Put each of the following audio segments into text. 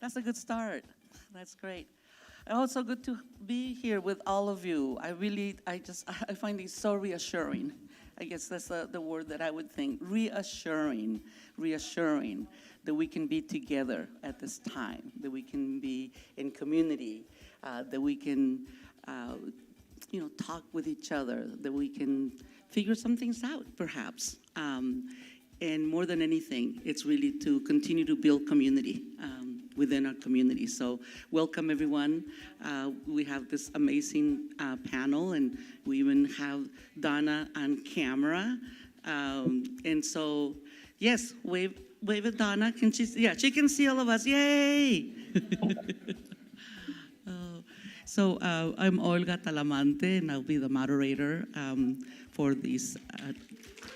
That's a good start. That's great. Also good to be here with all of you. I find it so reassuring. I guess that's the word that I would think. Reassuring that we can be together at this time, that we can be in community, that we can, talk with each other, that we can figure some things out, perhaps. And more than anything, it's really to continue to build community within our community. So welcome, everyone. We have this amazing panel, and we even have Donna on camera. And so, yes, wave at Donna. Can she? Yeah, she can see all of us. Yay! So I'm Olga Talamante, and I'll be the moderator for these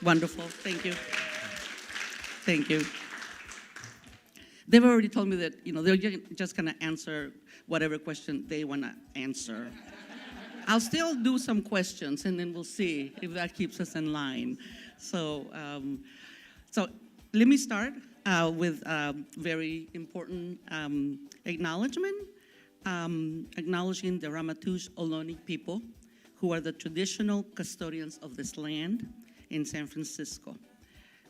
wonderful. Thank you. Thank you. They've already told me that, they're just going to answer whatever question they want to answer. I'll still do some questions, and then we'll see if that keeps us in line. So let me start with a very important acknowledgement, acknowledging the Ramaytush Ohlone people, who are the traditional custodians of this land in San Francisco.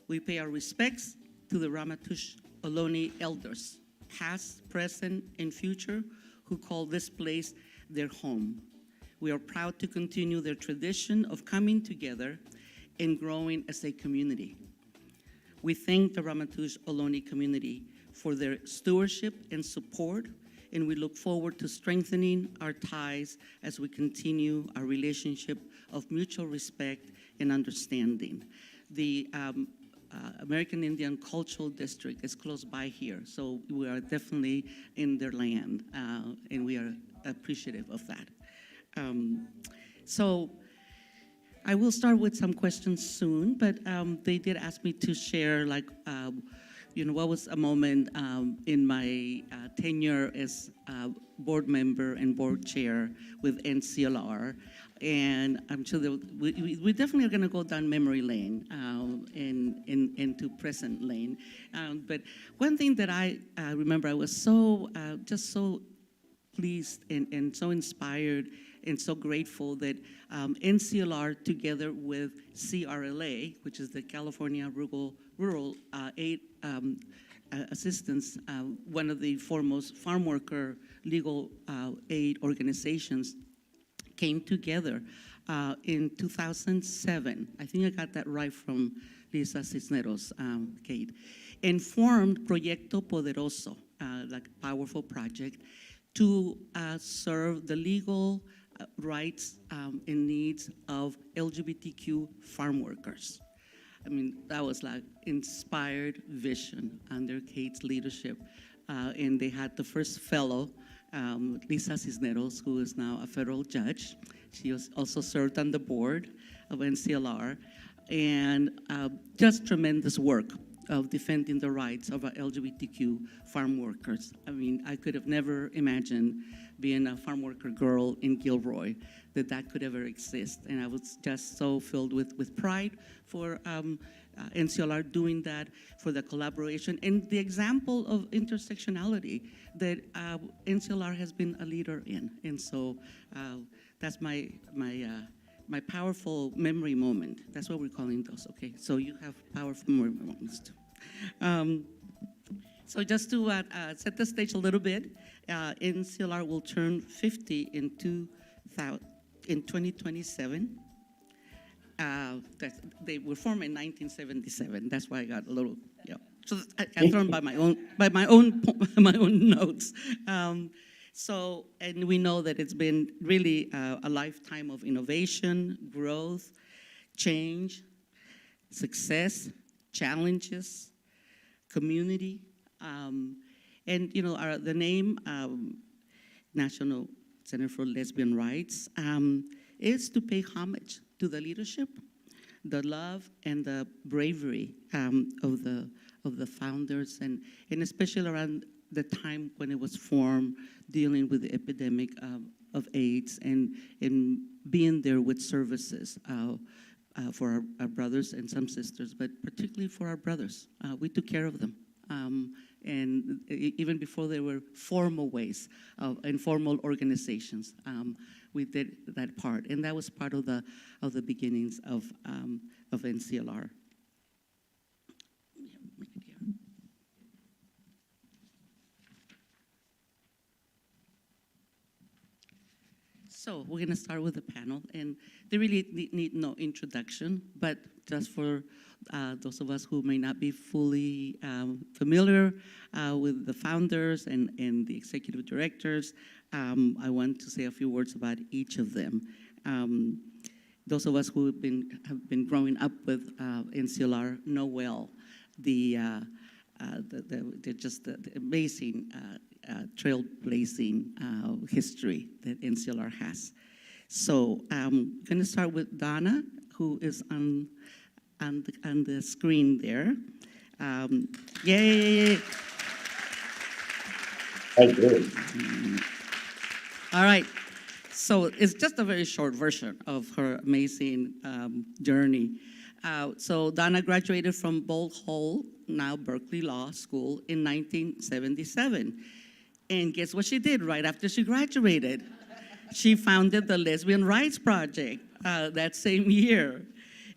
We pay our respects to the Ramaytush Ohlone elders, past, present, and future, who call this place their home. We are proud to continue their tradition of coming together and growing as a community. We thank the Ramaytush Ohlone community for their stewardship and support, and we look forward to strengthening our ties as we continue our relationship of mutual respect and understanding. The American Indian Cultural District is close by here, so we are definitely in their land, and we are appreciative of that. So I will start with some questions soon, but they did ask me to share, what was a moment in my tenure as board member and board chair with NCLR. And I'm sure that we definitely are going to go down memory lane and into present lane. But one thing that I remember, I was just so pleased and so inspired and so grateful that NCLR, together with CRLA, which is the California Rural Aid Assistance, one of the foremost farm worker legal aid organizations, came together in 2007. I think I got that right from Lisa Cisneros, Kate, and formed Proyecto Poderoso, like a powerful project, to serve the legal rights and needs of LGBTQ farm workers. I mean, that was like inspired vision under Kate's leadership. And they had the first fellow, Lisa Cisneros, who is now a federal judge. She was also served on the board of NCLR, and just tremendous work of defending the rights of our LGBTQ farm workers. I mean, I could have never imagined being a farm worker girl in Gilroy, that could ever exist. And I was just so filled with pride for NCLR doing that, for the collaboration, and the example of intersectionality that NCLR has been a leader in. And so that's my powerful memory moment. That's what we're calling those, okay? So you have powerful memory moments too. So just to set the stage a little bit, NCLR will turn 50 in 2027. They were formed in 1977. That's why I got a little, So I thrown by my own notes. And we know that it's been really a lifetime of innovation, growth, change, success, challenges, community, and the name National Center for Lesbian Rights is to pay homage to the leadership, the love, and the bravery of the founders, and especially around the time when it was formed, dealing with the epidemic of AIDS and being there with services for our brothers and some sisters, but particularly for our brothers. We took care of them. and even before there were formal ways of informal organizations, we did that part, and that was part of the beginnings of NCLR. So we're going to start with the panel, and they really need no introduction, but just for those of us who may not be fully familiar with the founders and the executive directors, I want to say a few words about each of them. Those of us who have been growing up with NCLR know well the amazing trailblazing history that NCLR has. So I'm going to start with Donna, who is on the screen there. Yay! Thank you. All right. So it's just a very short version of her amazing journey. So Donna graduated from Bolt Hall, now Berkeley Law School, in 1977. And guess what she did right after she graduated? She founded the Lesbian Rights Project that same year.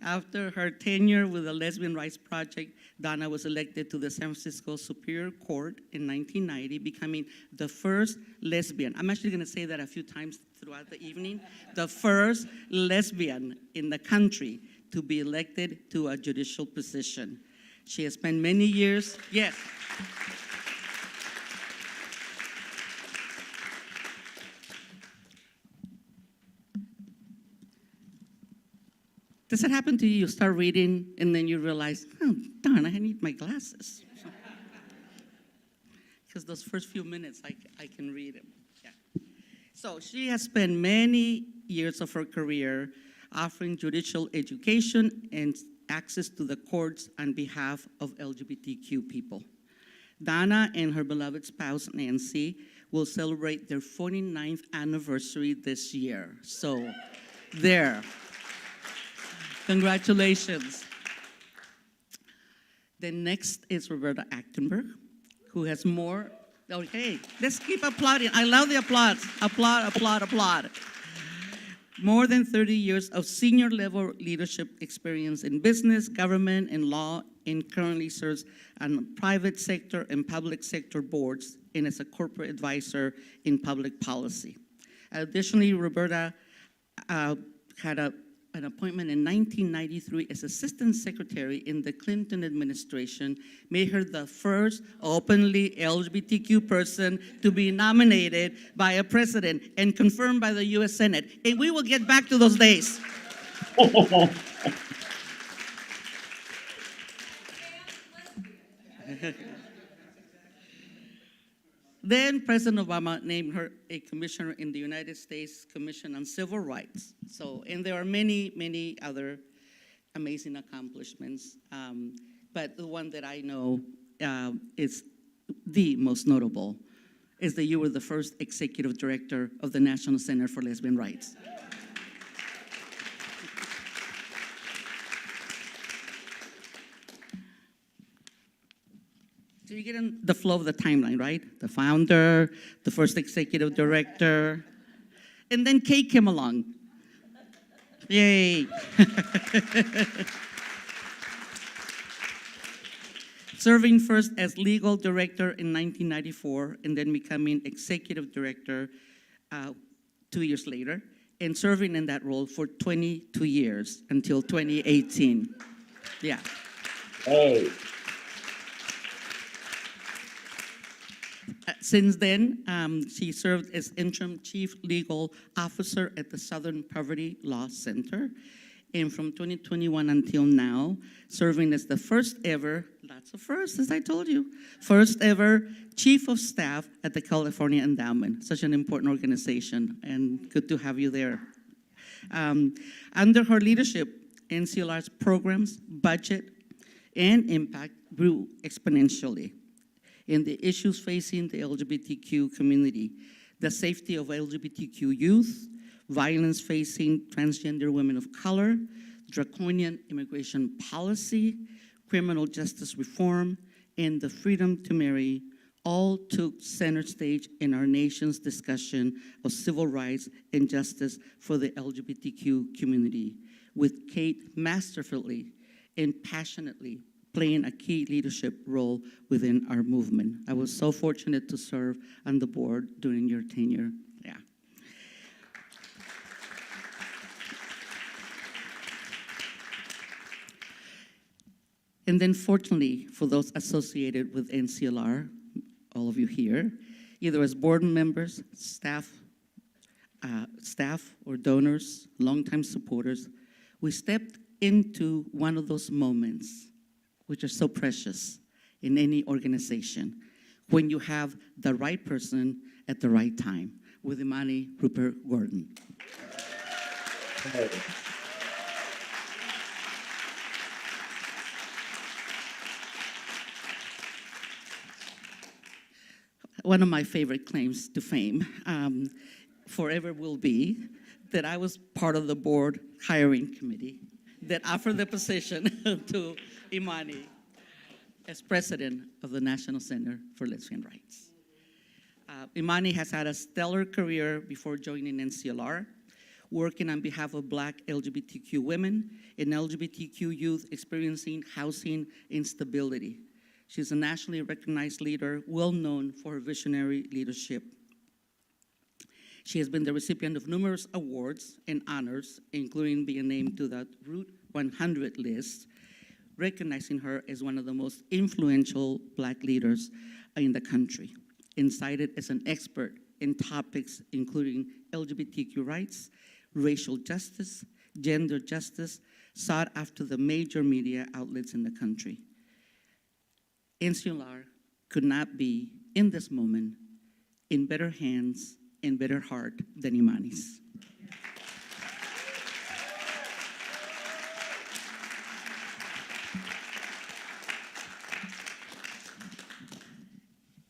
After her tenure with the Lesbian Rights Project, Donna was elected to the San Francisco Superior Court in 1990, becoming the first lesbian. I'm actually going to say that a few times throughout the evening. The first lesbian in the country to be elected to a judicial position. She has spent many years, yes. Does it happen to you? You start reading and then you realize, oh, darn, I need my glasses. Because those first few minutes, I can read them. Yeah. So she has spent many years of her career offering judicial education and access to the courts on behalf of LGBTQ people. Donna and her beloved spouse, Nancy, will celebrate their 49th anniversary this year. So there. Congratulations. Then next is Roberta Achtenberg, who has more. Okay, let's keep applauding. I love the applause. Applaud, applaud, applaud. More than 30 years of senior level leadership experience in business, government, and law, and currently serves on private sector and public sector boards and as a corporate advisor in public policy. Additionally, Roberta had an appointment in 1993 as Assistant Secretary in the Clinton administration, made her the first openly LGBTQ person to be nominated by a president and confirmed by the US Senate. And we will get back to those days. Then President Obama named her a commissioner in the United States Commission on Civil Rights. So, and there are many, many other amazing accomplishments. But the one that I know is the most notable is that you were the first executive director of the National Center for Lesbian Rights. So you get in the flow of the timeline, right? The founder, the first executive director, and then Kate came along. Yay. Serving first as legal director in 1994, and then becoming executive director 2 years later, and serving in that role for 22 years until 2018. Yeah. Hey. Since then, she served as interim chief legal officer at the Southern Poverty Law Center. And from 2021 until now, serving as the first ever, lots of firsts, as I told you, first ever chief of staff at the California Endowment, such an important organization, and good to have you there. Under her leadership, NCLR's programs, budget, and impact grew exponentially in the issues facing the LGBTQ community, the safety of LGBTQ youth, violence facing transgender women of color, draconian immigration policy, criminal justice reform, and the freedom to marry all took center stage in our nation's discussion of civil rights and justice for the LGBTQ community, with Kate masterfully and passionately playing a key leadership role within our movement. I was so fortunate to serve on the board during your tenure. Yeah. And then fortunately, for those associated with NCLR, all of you here, either as board members, staff or donors, longtime supporters, we stepped into one of those moments which are so precious in any organization, when you have the right person at the right time, with Imani Rupert-Gordon. Hey. One of my favorite claims to fame forever will be that I was part of the board hiring committee that offered the position to Imani as president of the National Center for Lesbian Rights. Imani has had a stellar career before joining NCLR, working on behalf of Black LGBTQ women and LGBTQ youth experiencing housing instability. She's a nationally recognized leader, well known for her visionary leadership. She has been the recipient of numerous awards and honors, including being named to the Route 100 list, recognizing her as one of the most influential Black leaders in the country, and cited as an expert in topics including LGBTQ rights, racial justice, gender justice, sought after the major media outlets in the country. NCLR could not be, in this moment, in better hands and better heart than Imani's.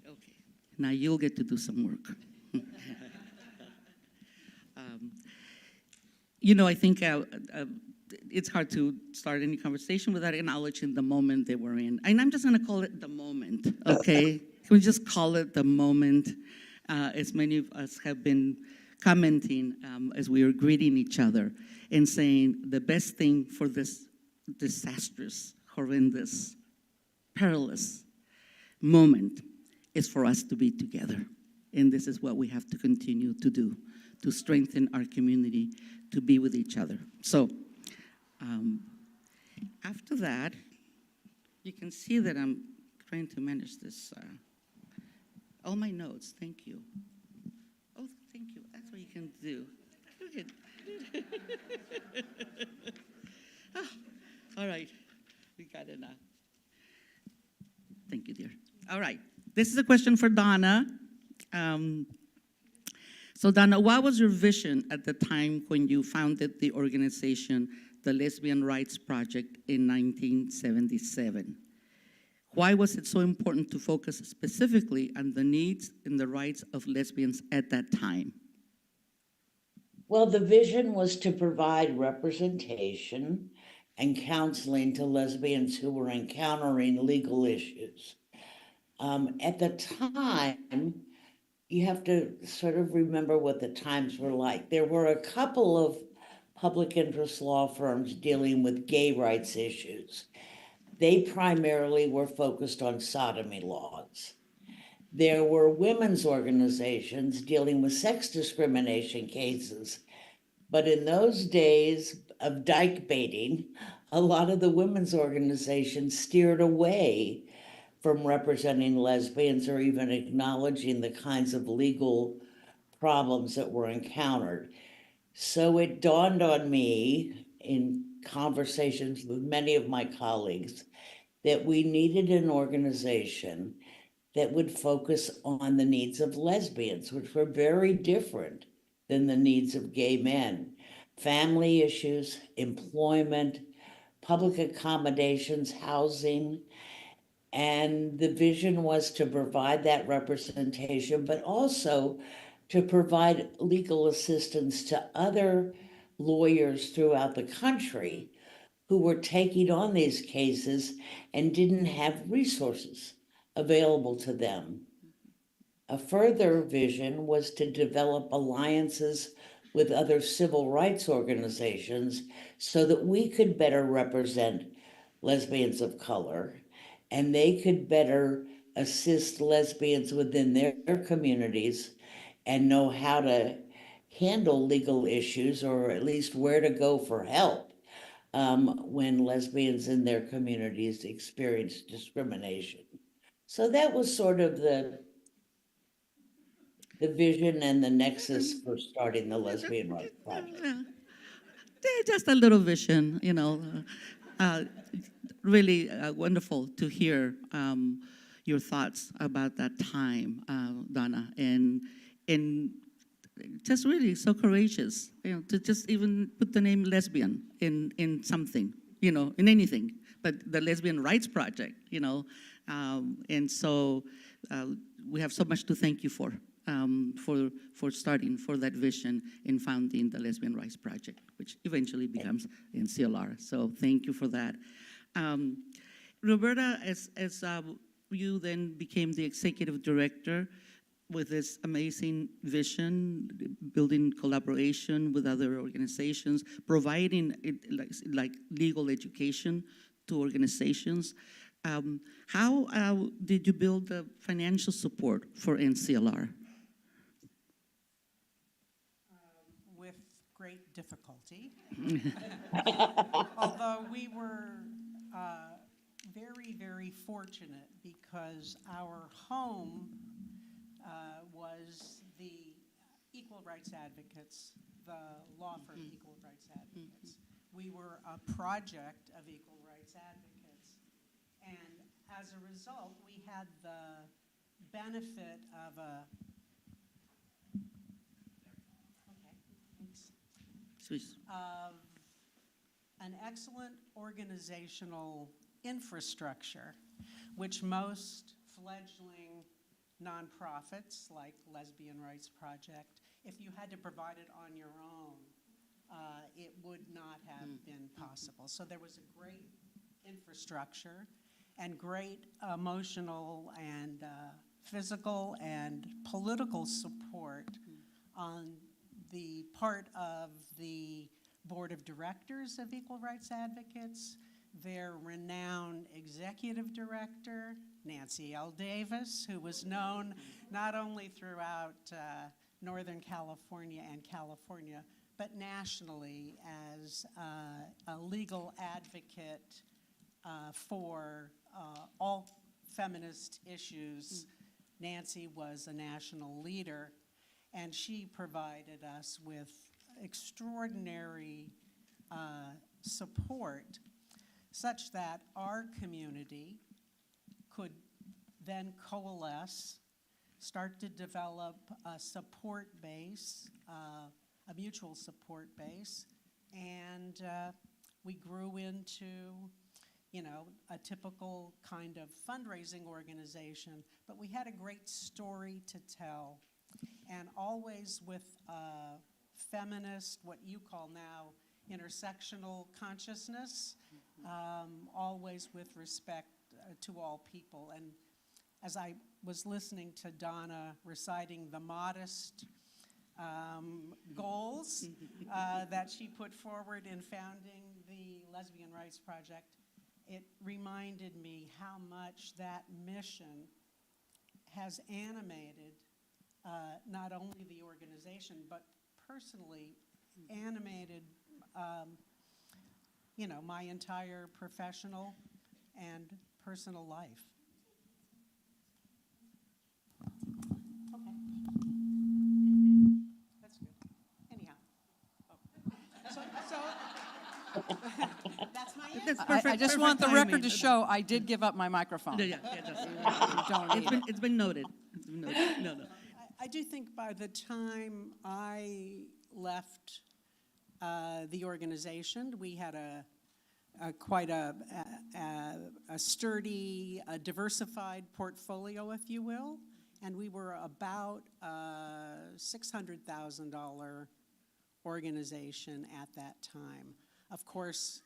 Okay, now you'll get to do some work. I think it's hard to start any conversation without acknowledging the moment they were in. And I'm just going to call it the moment, okay? Can we just call it the moment? As many of us have been commenting as we are greeting each other and saying the best thing for this disastrous, horrendous, perilous moment is for us to be together. And this is what we have to continue to do, to strengthen our community, to be with each other. So, after that, you can see that I'm trying to manage this. All my notes, thank you. Oh, thank you. That's what you can do. Good. Oh, all right, we got it now. Thank you, dear. All right, this is a question for Donna. So Donna, what was your vision at the time when you founded the organization, the Lesbian Rights Project, in 1977? Why was it so important to focus specifically on the needs and the rights of lesbians at that time? Well, the vision was to provide representation and counseling to lesbians who were encountering legal issues. At the time, you have to sort of remember what the times were like. There were a couple of public interest law firms dealing with gay rights issues. They primarily were focused on sodomy laws. There were women's organizations dealing with sex discrimination cases. But in those days of dyke baiting, a lot of the women's organizations steered away from representing lesbians or even acknowledging the kinds of legal problems that were encountered. So it dawned on me in conversations with many of my colleagues that we needed an organization that would focus on the needs of lesbians, which were very different than the needs of gay men. Family issues, employment, public accommodations, housing. And the vision was to provide that representation, but also to provide legal assistance to other lawyers throughout the country who were taking on these cases and didn't have resources available to them. A further vision was to develop alliances with other civil rights organizations so that we could better represent lesbians of color and they could better assist lesbians within their communities and know how to handle legal issues or at least where to go for help when lesbians in their communities experience discrimination. So that was sort of the vision and the nexus for starting the Lesbian Rights Project. Just a little vision, uh, really wonderful to hear your thoughts about that time, Donna, and just really so courageous, to just even put the name lesbian in something, in anything, but the Lesbian Rights Project, and so we have so much to thank you for starting, for that vision in founding the Lesbian Rights Project, which eventually becomes NCLR. So thank you for that. Roberta, as you then became the executive director with this amazing vision, building collaboration with other organizations, providing like legal education to organizations. How did you build the financial support for NCLR? With great difficulty. Although we were very, very fortunate because our home was the Equal Rights Advocates, the law firm Equal Rights Advocates. We were a project of Equal Rights Advocates. And as a result, we had the benefit of an excellent organizational infrastructure, which most fledgling nonprofits like Lesbian Rights Project, if you had to provide it on your own, it would not have been possible. So there was a great infrastructure and great emotional and physical and political support on the part of the board of directors of Equal Rights Advocates, their renowned executive director, Nancy L. Davis, who was known not only throughout Northern California and California, but nationally as a legal advocate for all feminist issues. Nancy was a national leader, and she provided us with extraordinary support such that our community could then coalesce, start to develop a support base, a mutual support base, and we grew into, a typical kind of fundraising organization, but we had a great story to tell, and always with a feminist, what you call now, intersectional consciousness, always with respect to all people. And as I was listening to Donna reciting the modest goals that she put forward in founding the Lesbian Rights Project, it reminded me how much that mission has animated not only the organization, but personally animated my entire professional and personal life. Okay. That's good. Anyhow. So that's my answer. That's perfect. I just want the record to show I did give up my microphone. Yeah, Don't need it. it's been noted. It's been noted. No. I do think by the time I left the organization, we had quite a sturdy, diversified portfolio, if you will, and we were about a $600,000 organization at that time. Of course,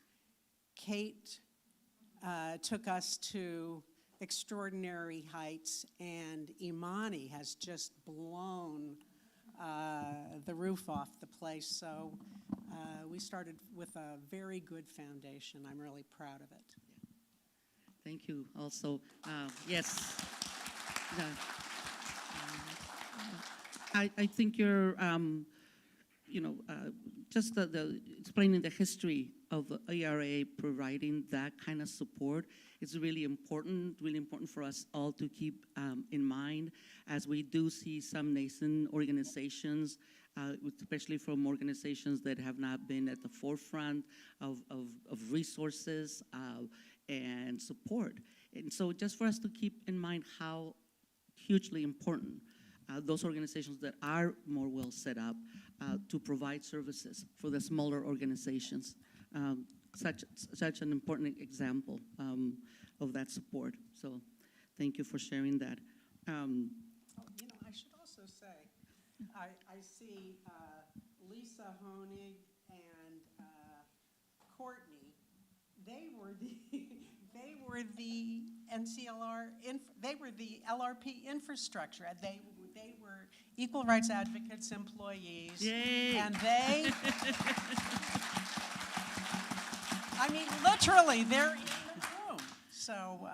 Kate took us to extraordinary heights, and Imani has just blown the roof off the place. So we started with a very good foundation. I'm really proud of it. Thank you. Also, yes. I think you're, just the explaining the history of the ERA providing that kind of support is really important for us all to keep in mind as we do see some nascent organizations, especially from organizations that have not been at the forefront of resources and support. And so just for us to keep in mind how hugely important those organizations that are more well set up to provide services for the smaller organizations. Such an important example of that support. So thank you for sharing that. I should also say, I see Lisa Honig and Courtney. They were the NCLR. They were the LRP infrastructure. They were equal rights advocates, employees, Yay. and they. I mean, literally, they're in the room. So,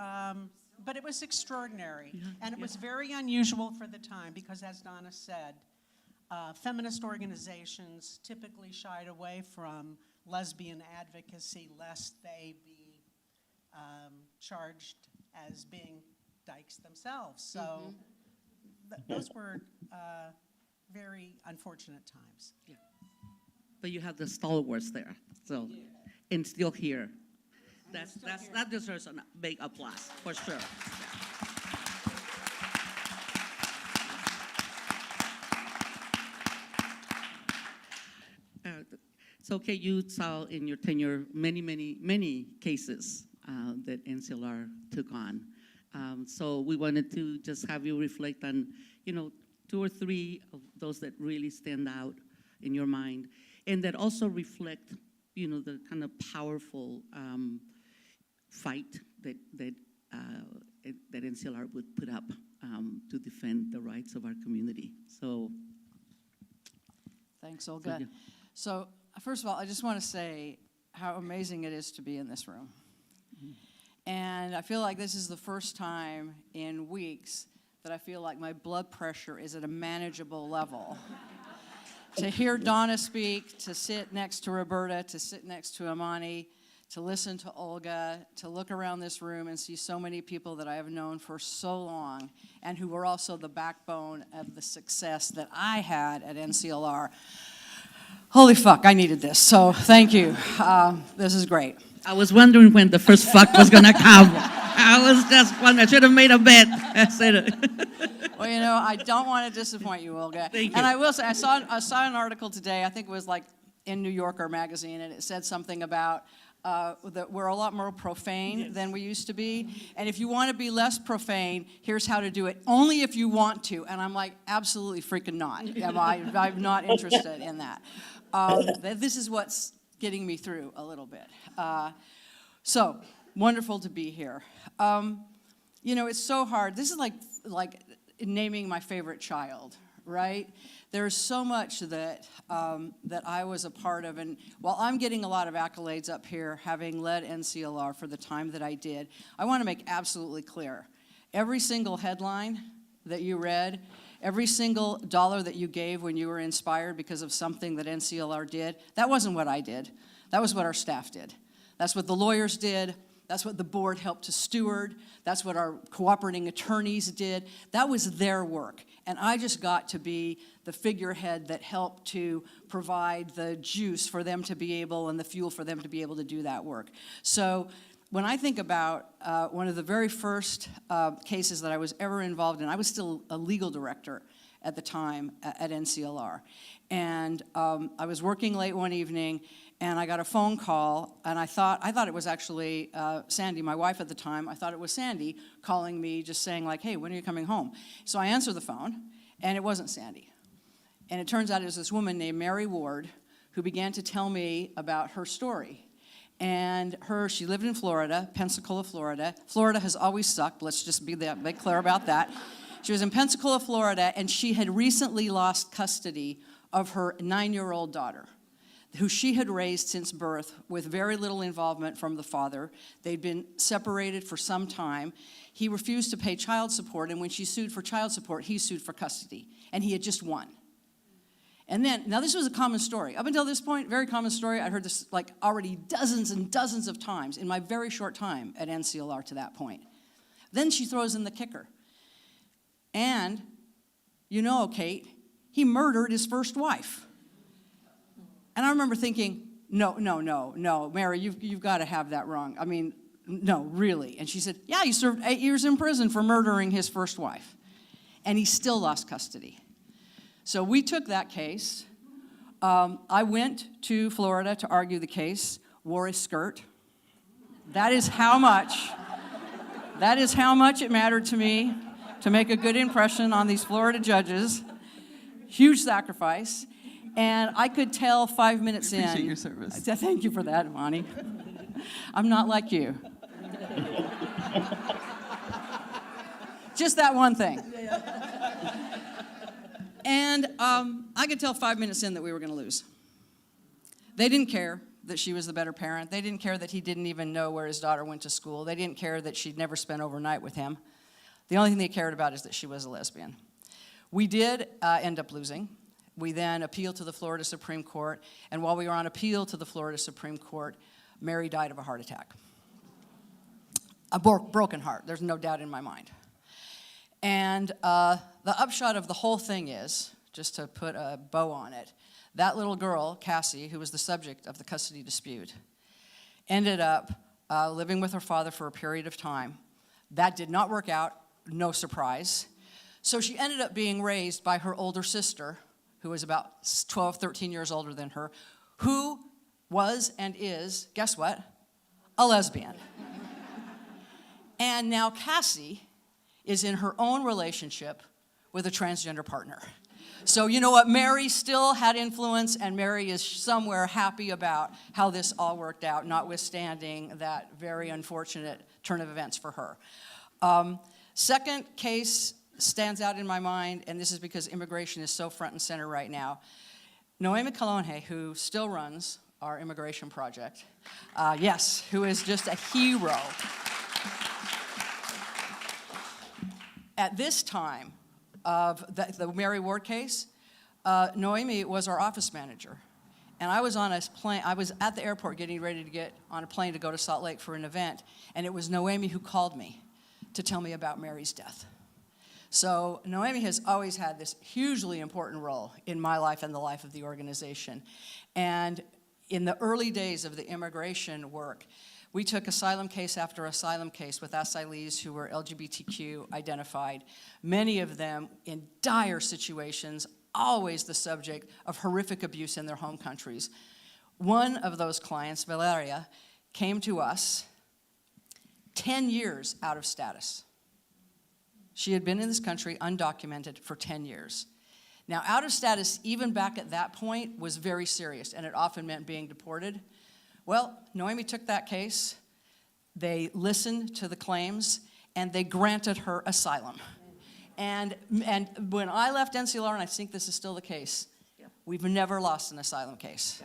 but it was extraordinary, and it was very unusual for the time because, as Donna said, feminist organizations typically shied away from lesbian advocacy lest they be charged as being dykes themselves. So those were very unfortunate times. Yeah. But you have the stalwarts there, so, and still here. That deserves a big applause, for sure. So, okay, you saw in your tenure many cases that NCLR took on. So we wanted to just have you reflect on, 2 or 3 of those that really stand out in your mind, and that also reflect, the kind of powerful fight that NCLR would put up to defend the rights of our community. So, Thanks, Olga. So, first of all, I just want to say how amazing it is to be in this room. And I feel like this is the first time in weeks that I feel like my blood pressure is at a manageable level. To hear Donna speak, to sit next to Roberta, to sit next to Imani, to listen to Olga, to look around this room and see so many people that I have known for so long and who were also the backbone of the success that I had at NCLR. Holy fuck, I needed this, so thank you. This is great. I was wondering when the first fuck was gonna come. I was just wondering, I should have made a bet. I said it. Well, I don't want to disappoint you, Olga. Thank you. And I will say, I saw an article today, I think it was like in New Yorker magazine, and it said something about that we're a lot more profane than we used to be. And if you want to be less profane, here's how to do it. Only if you want to. And I'm like, absolutely freaking not. I'm not interested in that. This is what's getting me through a little bit. So, wonderful to be here. It's so hard. This is like naming my favorite child, right? There's so much that I was a part of, and while I'm getting a lot of accolades up here, having led NCLR for the time that I did, I want to make absolutely clear, every single headline that you read, every single dollar that you gave when you were inspired because of something that NCLR did, that wasn't what I did. That was what our staff did. That's what the lawyers did. That's what the board helped to steward. That's what our cooperating attorneys did. That was their work. And I just got to be the figurehead that helped to provide the juice for them to be able and the fuel for them to be able to do that work. So when I think about one of the very first cases that I was ever involved in, I was still a legal director at the time at NCLR. And I was working late one evening, and I got a phone call, and I thought it was actually Sandy, my wife at the time. I thought it was Sandy calling me, just saying like, hey, when are you coming home? So I answered the phone, and it wasn't Sandy. And it turns out it was this woman named Mary Ward who began to tell me about her story. And she lived in Florida, Pensacola, Florida. Florida has always sucked. Let's just be clear about that. She was in Pensacola, Florida, and she had recently lost custody of her 9-year-old daughter, who she had raised since birth with very little involvement from the father. They'd been separated for some time. He refused to pay child support, and when she sued for child support, he sued for custody, and he had just won. And then, now this was a common story. Up until this point, very common story. I heard this like already dozens and dozens of times in my very short time at NCLR to that point. Then she throws in the kicker. And, you know, Kate, he murdered his first wife. And I remember thinking, no, Mary, you've got to have that wrong. I mean, no, really. And she said, yeah, he served 8 years in prison for murdering his first wife. And he still lost custody. So we took that case. I went to Florida to argue the case, wore a skirt. That is how much it mattered to me to make a good impression on these Florida judges. Huge sacrifice. And I could tell 5 minutes in. Appreciate your service. Thank you for that, Imani. I'm not like you. Just that one thing. And I could tell 5 minutes in that we were going to lose. They didn't care that she was the better parent. They didn't care that he didn't even know where his daughter went to school. They didn't care that she'd never spent overnight with him. The only thing they cared about is that she was a lesbian. We did end up losing. We then appealed to the Florida Supreme Court, and while we were on appeal to the Florida Supreme Court, Mary died of a heart attack. A broken heart, there's no doubt in my mind. And the upshot of the whole thing is, just to put a bow on it, that little girl, Cassie, who was the subject of the custody dispute, ended up living with her father for a period of time. That did not work out, no surprise. So she ended up being raised by her older sister, who was about 12, 13 years older than her, who was and is, guess what? A lesbian. And now Cassie is in her own relationship with a transgender partner. So you know what? Mary still had influence, and Mary is somewhere happy about how this all worked out, notwithstanding that very unfortunate turn of events for her. Second case stands out in my mind, and this is because immigration is so front and center right now. Noemi Colonje, who still runs our immigration project, yes, who is just a hero. At this time of the Mary Ward case, Noemi was our office manager. And I was on a plane, I was at the airport getting ready to get on a plane to go to Salt Lake for an event, and it was Noemi who called me to tell me about Mary's death. So Noemi has always had this hugely important role in my life and the life of the organization. And in the early days of the immigration work, we took asylum case after asylum case with asylees who were LGBTQ identified, many of them in dire situations, always the subject of horrific abuse in their home countries. One of those clients, Valeria, came to us 10 years out of status. She had been in this country undocumented for 10 years. Now, out of status, even back at that point, was very serious, and it often meant being deported. Well, Noemi took that case, they listened to the claims, and they granted her asylum. And when I left NCLR, and I think this is still the case, we've never lost an asylum case.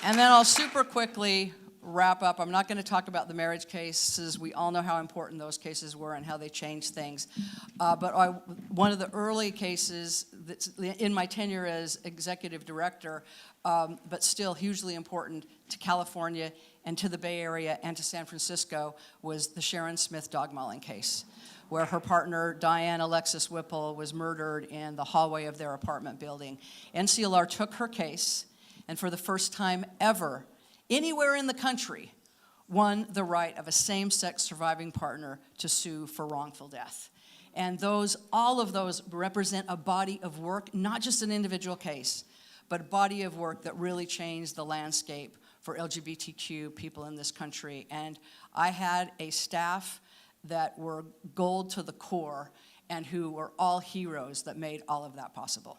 And then I'll super quickly wrap up. I'm not going to talk about the marriage cases. We all know how important those cases were and how they changed things. But one of the early cases that's in my tenure as executive director, but still hugely important to California and to the Bay Area and to San Francisco, was the Sharon Smith dog mauling case, where her partner, Diane Alexis Whipple, was murdered in the hallway of their apartment building. NCLR took her case, and for the first time ever, anywhere in the country, won the right of a same-sex surviving partner to sue for wrongful death. And all of those represent a body of work, not just an individual case, but a body of work that really changed the landscape for LGBTQ people in this country. And I had a staff that were gold to the core and who were all heroes that made all of that possible.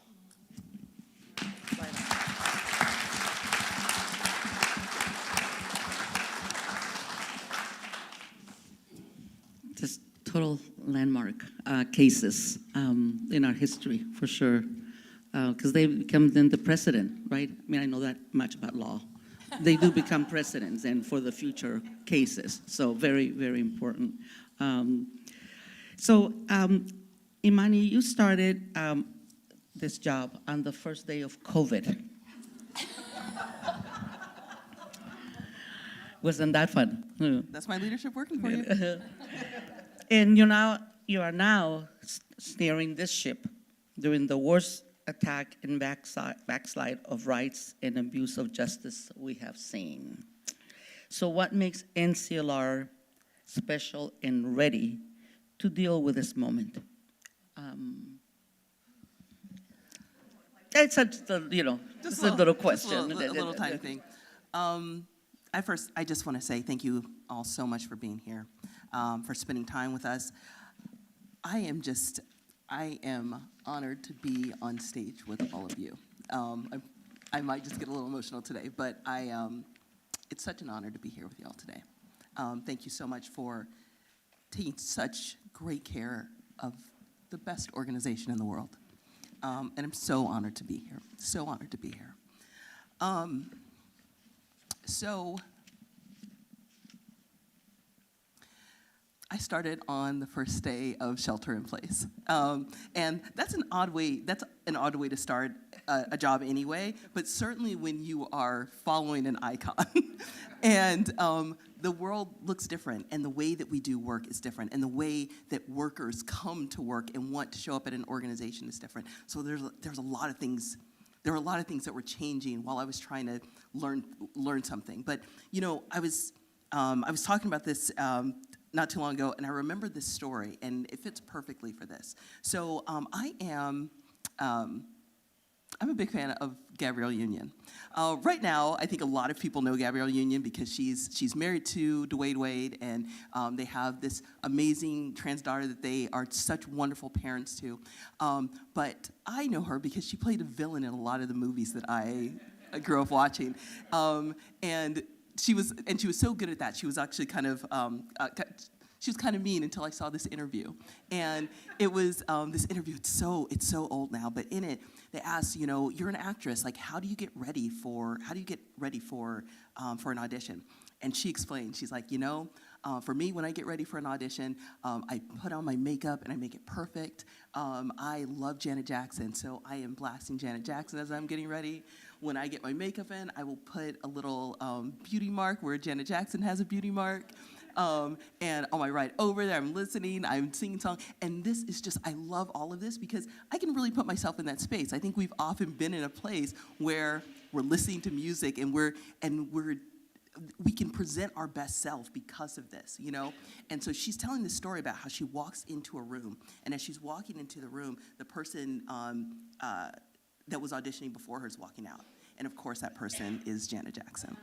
Just total landmark cases in our history, for sure, because they become then the precedent, right? I mean, I know that much about law. They do become precedents and for the future cases, so very, very important. Imani, you started this job on the first day of COVID. Wasn't that fun? That's my leadership working for you. And you are now steering this ship during the worst attack and backslide of rights and abuse of justice we have seen. So what makes NCLR special and ready to deal with this moment? It's just a little question. Just a little tiny thing. I just want to say thank you all so much for being here, for spending time with us. I am honored to be on stage with all of you. I might just get a little emotional today, but it's such an honor to be here with y'all today. Thank you so much for taking such great care of the best organization in the world. And I'm so honored to be here, so honored to be here. So I started on the first day of shelter in place. And that's an odd way to start a job anyway, but certainly when you are following an icon. And the world looks different, and the way that we do work is different, and the way that workers come to work and want to show up at an organization is different. So there's a lot of things. There were a lot of things that were changing while I was trying to learn something. But I was talking about this not too long ago, and I remember this story, and it fits perfectly for this. So I'm a big fan of Gabrielle Union. Right now, I think a lot of people know Gabrielle Union because she's married to Dwayne Wade, and they have this amazing trans daughter that they are such wonderful parents to. But I know her because she played a villain in a lot of the movies that I grew up watching, and she was so good at that. She was actually kind of mean until I saw this interview, and it was this interview. It's so old now, but in it they asked, you're an actress, like how do you get ready for an audition? And she explained, she's like, for me, when I get ready for an audition, I put on my makeup and I make it perfect. I love Janet Jackson, so I am blasting Janet Jackson as I'm getting ready. When I get my makeup in, I will put a little beauty mark where Janet Jackson has a beauty mark. And on my ride over there, I'm listening, I'm singing songs. And this is just, I love all of this because I can really put myself in that space. I think we've often been in a place where we're listening to music and we can present our best self because of this, And so she's telling this story about how she walks into a room, and as she's walking into the room, the person that was auditioning before her is walking out. And of course, that person is Janet Jackson.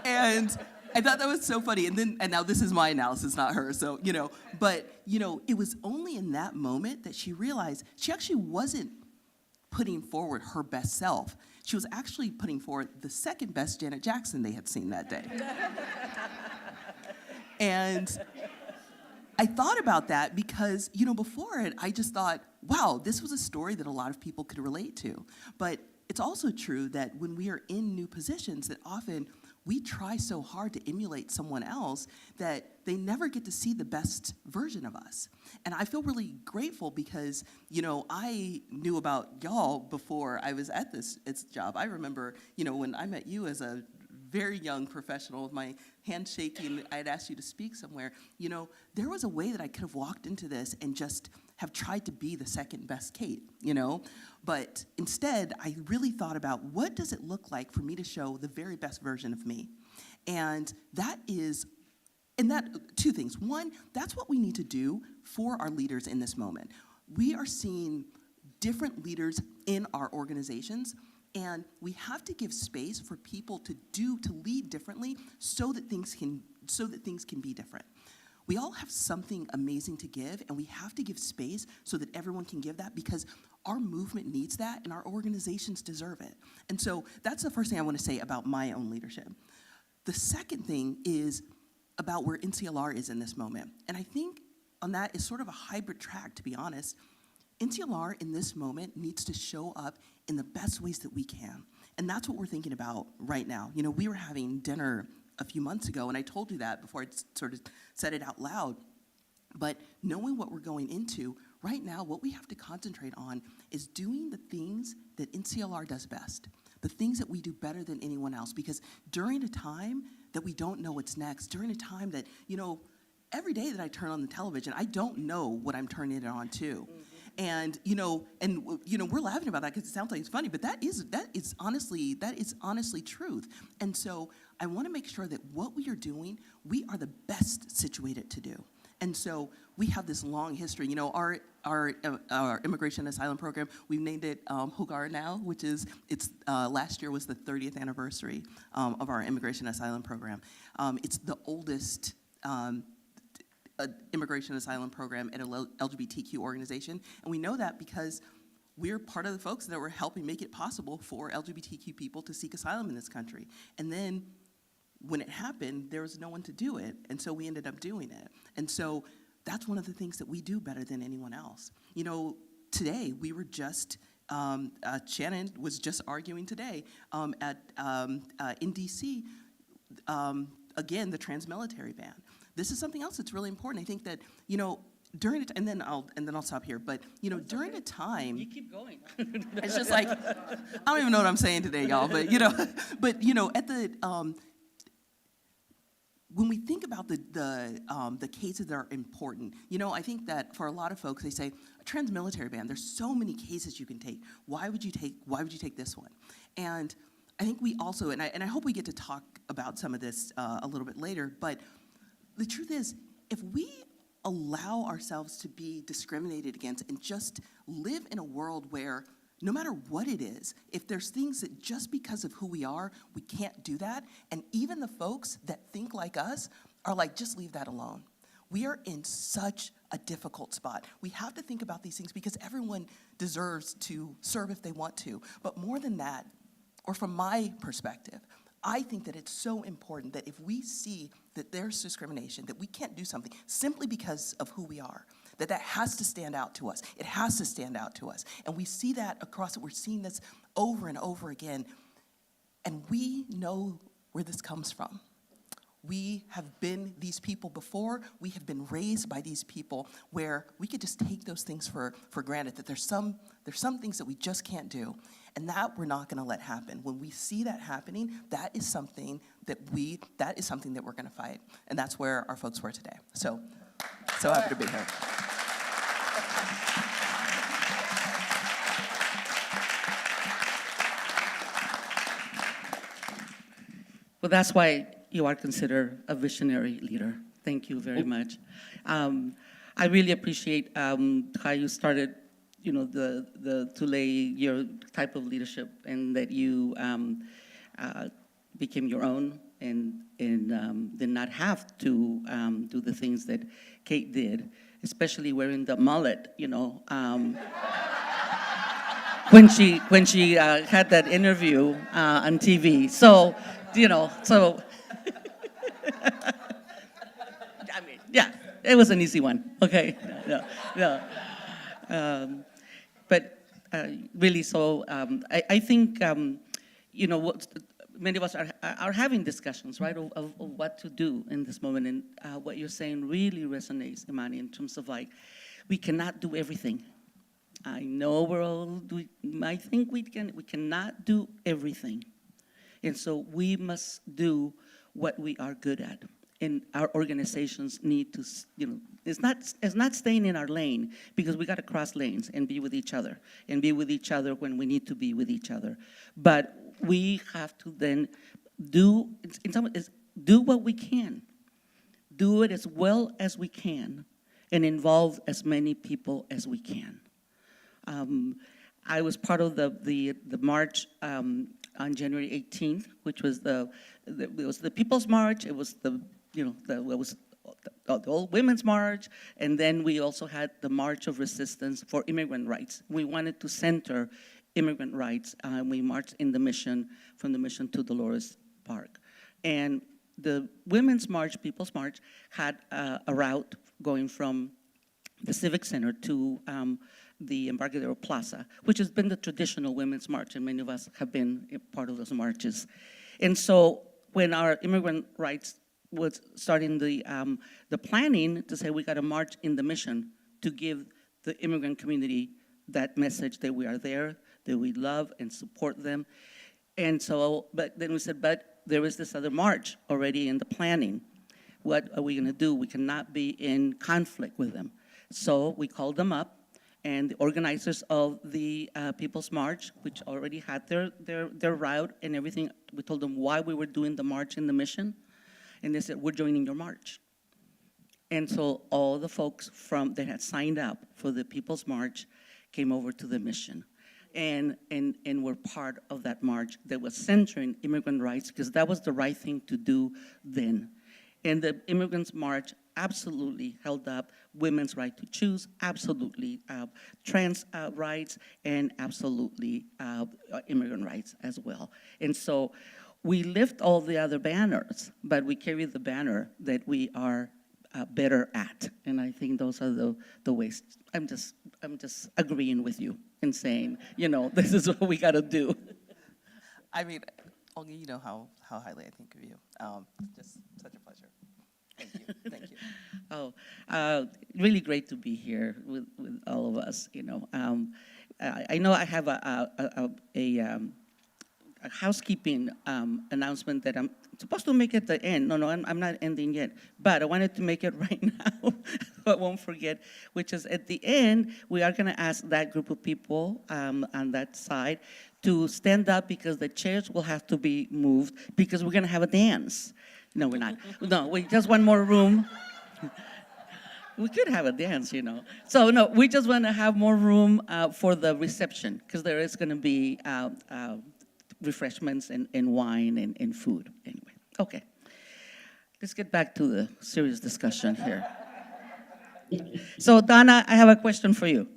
And I thought that was so funny. And now this is my analysis, not hers. So, but, it was only in that moment that she realized she actually wasn't putting forward her best self. She was actually putting forward the second best Janet Jackson they had seen that day. And I thought about that because, before it, I just thought, wow, this was a story that a lot of people could relate to. But it's also true that when we are in new positions, that often we try so hard to emulate someone else that they never get to see the best version of us. And I feel really grateful because, I knew about y'all before I was at this job. I remember, when I met you as a very young professional with my hand shaking, I had asked you to speak somewhere. There was a way that I could have walked into this and just have tried to be the second best Kate, But instead, I really thought about what does it look like for me to show the very best version of me? And that two things. One, that's what we need to do for our leaders in this moment. We are seeing different leaders in our organizations, and we have to give space for people to lead differently so that things can be different. we all have something amazing to give, and we have to give space so that everyone can give that, because our movement needs that and our organizations deserve it. And so that's the first thing I want to say about my own leadership. The second thing is about where NCLR is in this moment. And I think on that is sort of a hybrid track, to be honest. NCLR in this moment needs to show up in the best ways that we can. And that's what we're thinking about right now. You know, we were having dinner a few months ago, and I told you that before I sort of said it out loud. But knowing what we're going into, right now, what we have to concentrate on is doing the things that NCLR does best, the things that we do better than anyone else. Because during a time that we don't know what's next, during a time that, you know, every day that I turn on the television, I don't know what I'm turning it on to. And we're laughing about that because it sounds like it's funny, but that is honestly truth. And so I want to make sure that what we are doing, we are the best situated to do. And so we have this long history. You know, our immigration and asylum program, we've named it HOGAR now, which is, last year was the 30th anniversary of our immigration and asylum program. It's the oldest immigration and asylum program at a LGBTQ organization. And we know that because we're part of the folks that were helping make it possible for LGBTQ people to seek asylum in this country. And then when it happened, there was no one to do it, and so we ended up doing it. And so that's one of the things that we do better than anyone else. You know, today we were just, Shannon was just arguing today in DC, again, the trans-military ban. This is something else that's really important. I think that, you know, during it, and then I'll stop here. But you know, during a time, You keep going. it's just like I don't even know what I'm saying today, y'all. But you know, at the when we think about the cases that are important, you know, I think that for a lot of folks, they say a trans-military ban. There's so many cases you can take. Why would you take this one? And I think we also, and I hope we get to talk about some of this a little bit later. But the truth is, if we allow ourselves to be discriminated against and just live in a world where no matter what it is, if there's things that just because of who we are, we can't do that, and even the folks that think like us are like, just leave that alone. We are in such a difficult spot. We have to think about these things because everyone deserves to serve if they want to. But more than that, or from my perspective, I think that it's so important that if we see that there's discrimination, that we can't do something simply because of who we are, that has to stand out to us. It has to stand out to us. And we see that across it. We're seeing this over and over again. And we know where this comes from. We have been these people before. We have been raised by these people where we could just take those things for granted, that there's some things that we just can't do. And that we're not going to let happen. When we see that happening, that is something that we're going to fight. And that's where our folks were today. So happy to be here. Well, that's why you are considered a visionary leader. Thank you very much. I really appreciate how you started, you know, to lay your type of leadership, and that you became your own and did not have to do the things that Kate did, especially wearing the mullet, you know. When she had that interview on TV. So, you know, I mean, yeah, it was an easy one. Okay, no. But really, so I think, you know, many of us are having discussions, right, of what to do in this moment. And what you're saying really resonates, Imani, in terms of like, we cannot do everything. I know I think we cannot do everything. And so we must do what we are good at. And our organizations need to, you know, it's not staying in our lane, because we got to cross lanes and be with each other when we need to be with each other. But we have to then do what we can, do it as well as we can, and involve as many people as we can. I was part of the march on January 18th, which was it was the People's March. It was it was the old Women's March, and then we also had the March of Resistance for Immigrant Rights. We wanted to center immigrant rights, and we marched in the Mission, from the Mission to Dolores Park. And the Women's March, People's March, had a route going from the Civic Center to the Embarcadero Plaza, which has been the traditional Women's March, and many of us have been a part of those marches. And so when our immigrant rights was starting the planning to say we got to march in the Mission to give the immigrant community that message that we are there, that we love and support them. And so, but then we said, but there is this other march already in the planning. What are we going to do? We cannot be in conflict with them. So we called them up, and the organizers of the People's March, which already had their route and everything, we told them why we were doing the march in the Mission, and they said, we're joining your march. And so all the folks that had signed up for the People's March came over to the Mission, and were part of that march that was centering immigrant rights, because that was the right thing to do then. And the Immigrants March absolutely held up women's right to choose, absolutely trans rights, and absolutely immigrant rights as well. And so we lift all the other banners, but we carry the banner that we are better at. And I think those are the ways. I'm just agreeing with you and saying, this is what we got to do. I mean, Olga, you know how highly I think of you. Just such a pleasure. Thank you. Thank you. Oh, really great to be here with all of us. I know I have a housekeeping announcement that I'm supposed to make at the end. No, I'm not ending yet. But I wanted to make it right now, but won't forget, which is at the end, we are going to ask that group of people on that side to stand up, because the chairs will have to be moved, because we're going to have a dance. No, we're not. No, we just want more room. We could have a dance, So no, we just want to have more room for the reception, because there is going to be refreshments and wine and food. Anyway, okay. Let's get back to the serious discussion here. So Donna, I have a question for you.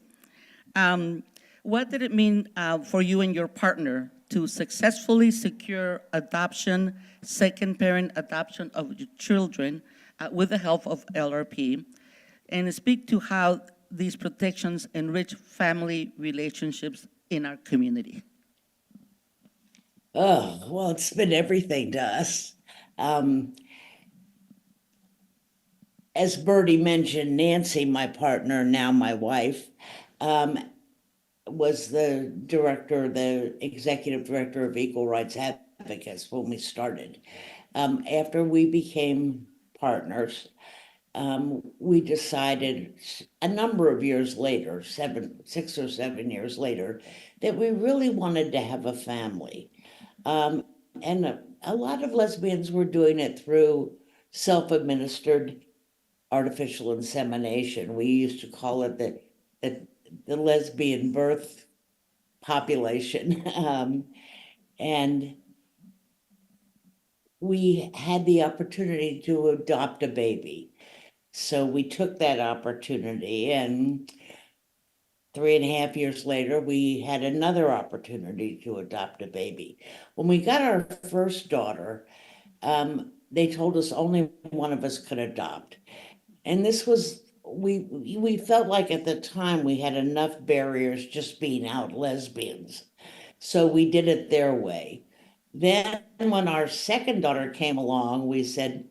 What did it mean for you and your partner to successfully secure adoption, second parent adoption of your children with the help of LRP, and speak to how these protections enrich family relationships in our community? Oh, well, it's been everything to us. As Bertie mentioned, Nancy, my partner, now my wife, was the executive director of Equal Rights Advocates when we started. After we became partners, we decided a number of years later, 6 or 7 years later, that we really wanted to have a family. And a lot of lesbians were doing it through self-administered artificial insemination. We used to call it the lesbian birth population. And we had the opportunity to adopt a baby. So we took that opportunity, and 3.5 years later, we had another opportunity to adopt a baby. When we got our first daughter, they told us only one of us could adopt. And this was, we felt like at the time we had enough barriers just being out lesbians. So we did it their way. Then when our second daughter came along, we said,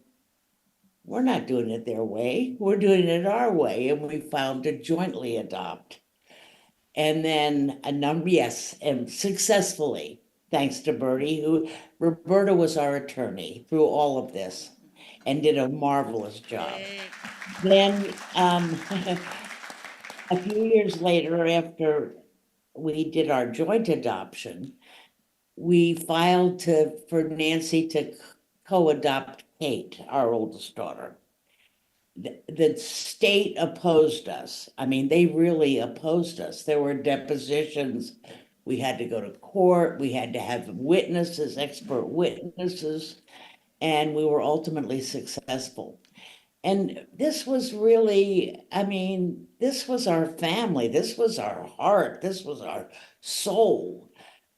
we're not doing it their way, we're doing it our way. And we filed to jointly adopt. And then and successfully, thanks to Bertie, Roberta was our attorney through all of this and did a marvelous job. Then a few years later, after we did our joint adoption, we filed for Nancy to co-adopt Kate, our oldest daughter. The state opposed us. I mean, they really opposed us. There were depositions. We had to go to court. We had to have witnesses, expert witnesses, and we were ultimately successful. And this was really, I mean, this was our family, this was our heart, this was our soul,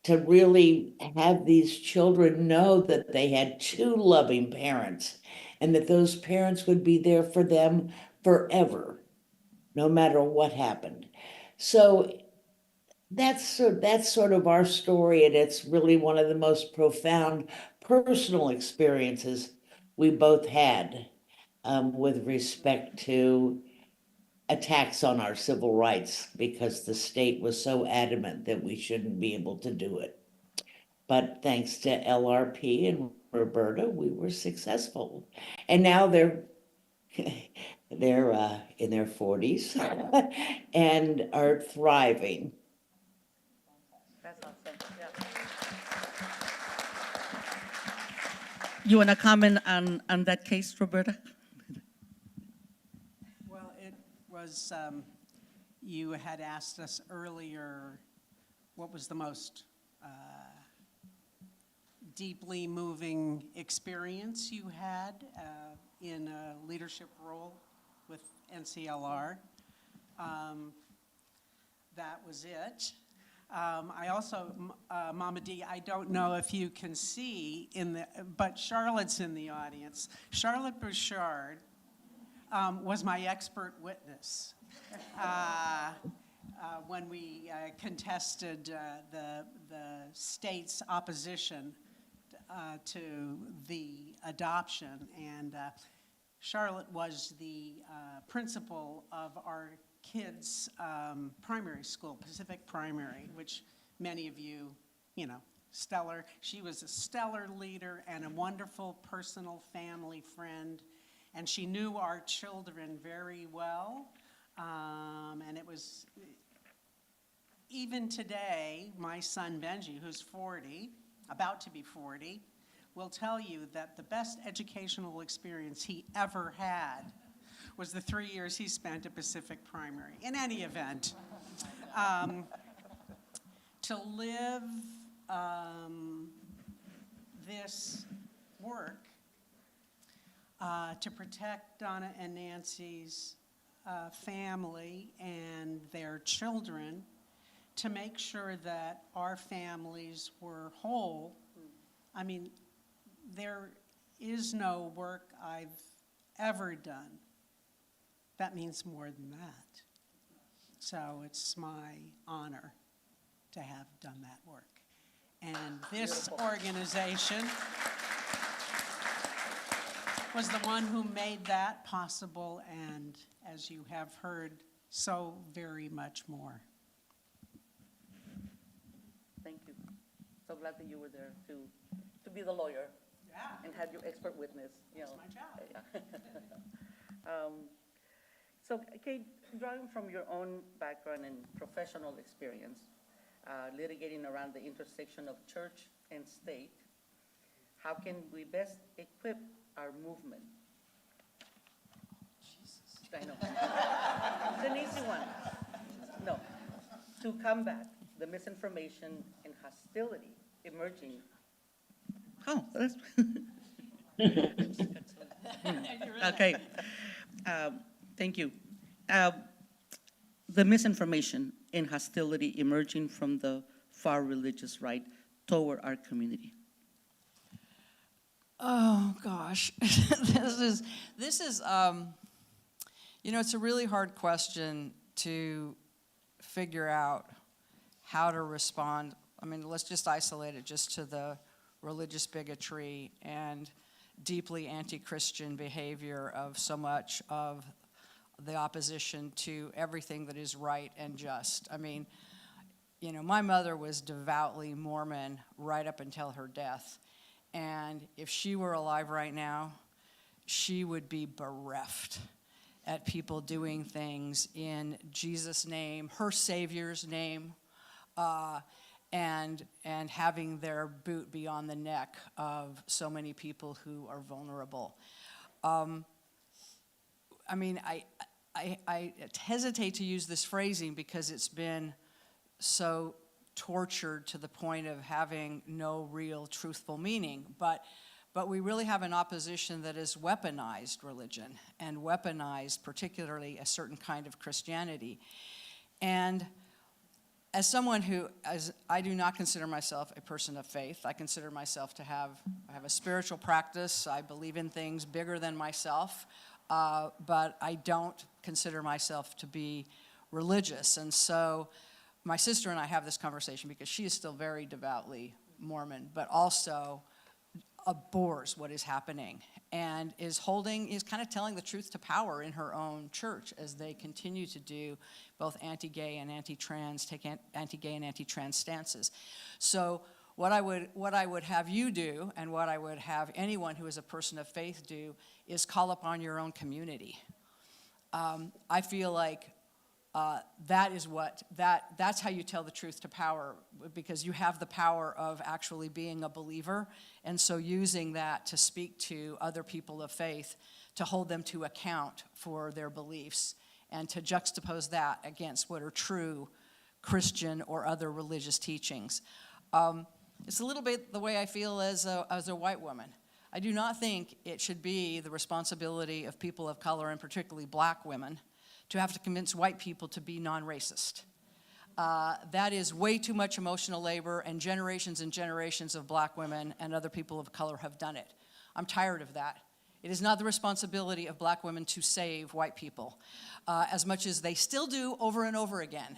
to really have these children know that they had two loving parents and that those parents would be there for them forever, no matter what happened. So that's sort of our story, and it's really one of the most profound personal experiences we both had, with respect to attacks on our civil rights, because the state was so adamant that we shouldn't be able to do it. But thanks to LRP and Roberta, we were successful. And now they're they're in their 40s and are thriving. That's awesome, yeah. You want to comment on that case, Roberta? Well, it was, you had asked us earlier, what was the most deeply moving experience you had in a leadership role with NCLR. That was it. I also, Mama D, I don't know if you can see but Charlotte's in the audience. Charlotte Bouchard was my expert witness when we contested the state's opposition to the adoption. And Charlotte was the principal of our kids' primary school, Pacific Primary, which many of you, stellar. She was a stellar leader and a wonderful personal family friend, and she knew our children very well. And it was, even today, my son Benji, who's 40, about to be 40, will tell you that the best educational experience he ever had was the 3 years he spent at Pacific Primary. In any event, to live this work, to protect Donna and Nancy's family and their children, to make sure that our families were whole. I mean, there is no work I've ever done that means more than that. So it's my honor to have done that work. And this organization was the one who made that possible, and as you have heard, so very much more. Thank you. So glad that you were there to be the lawyer. Yeah. And have your expert witness, That's my job. So, Kate, drawing from your own background and professional experience, litigating around the intersection of church and state, how can we best equip our movement? Jesus. I know. It's an easy one. No. To combat the misinformation and hostility emerging. Oh, that's. Okay. Thank you. The misinformation and hostility emerging from the far religious right toward our community. Oh, gosh. This is it's a really hard question to figure out how to respond. I mean, let's just isolate it just to the religious bigotry and deeply anti-Christian behavior of so much of the opposition to everything that is right and just. I mean, my mother was devoutly Mormon right up until her death. And if she were alive right now, she would be bereft at people doing things in Jesus' name, her Savior's name, and having their boot be on the neck of so many people who are vulnerable. I mean, I hesitate to use this phrasing because it's been so tortured to the point of having no real truthful meaning. But But we really have an opposition that has weaponized religion and weaponized particularly a certain kind of Christianity. And as someone I do not consider myself a person of faith. I consider myself I have a spiritual practice. I believe in things bigger than myself, but I don't consider myself to be religious. And so my sister and I have this conversation because she is still very devoutly Mormon, but also abhors what is happening and is kind of telling the truth to power in her own church as they continue to do both anti-gay and anti-trans, take anti-gay and anti-trans stances. So what I would have you do, and what I would have anyone who is a person of faith do, is call upon your own community. I feel like that's how you tell the truth to power, because you have the power of actually being a believer, and so using that to speak to other people of faith, to hold them to account for their beliefs, and to juxtapose that against what are true Christian or other religious teachings. It's a little bit the way I feel as a white woman. I do not think it should be the responsibility of people of color, and particularly black women, to have to convince white people to be non-racist. That is way too much emotional labor, and generations of black women and other people of color have done it. I'm tired of that. It is not the responsibility of black women to save white people, as much as they still do over and over again,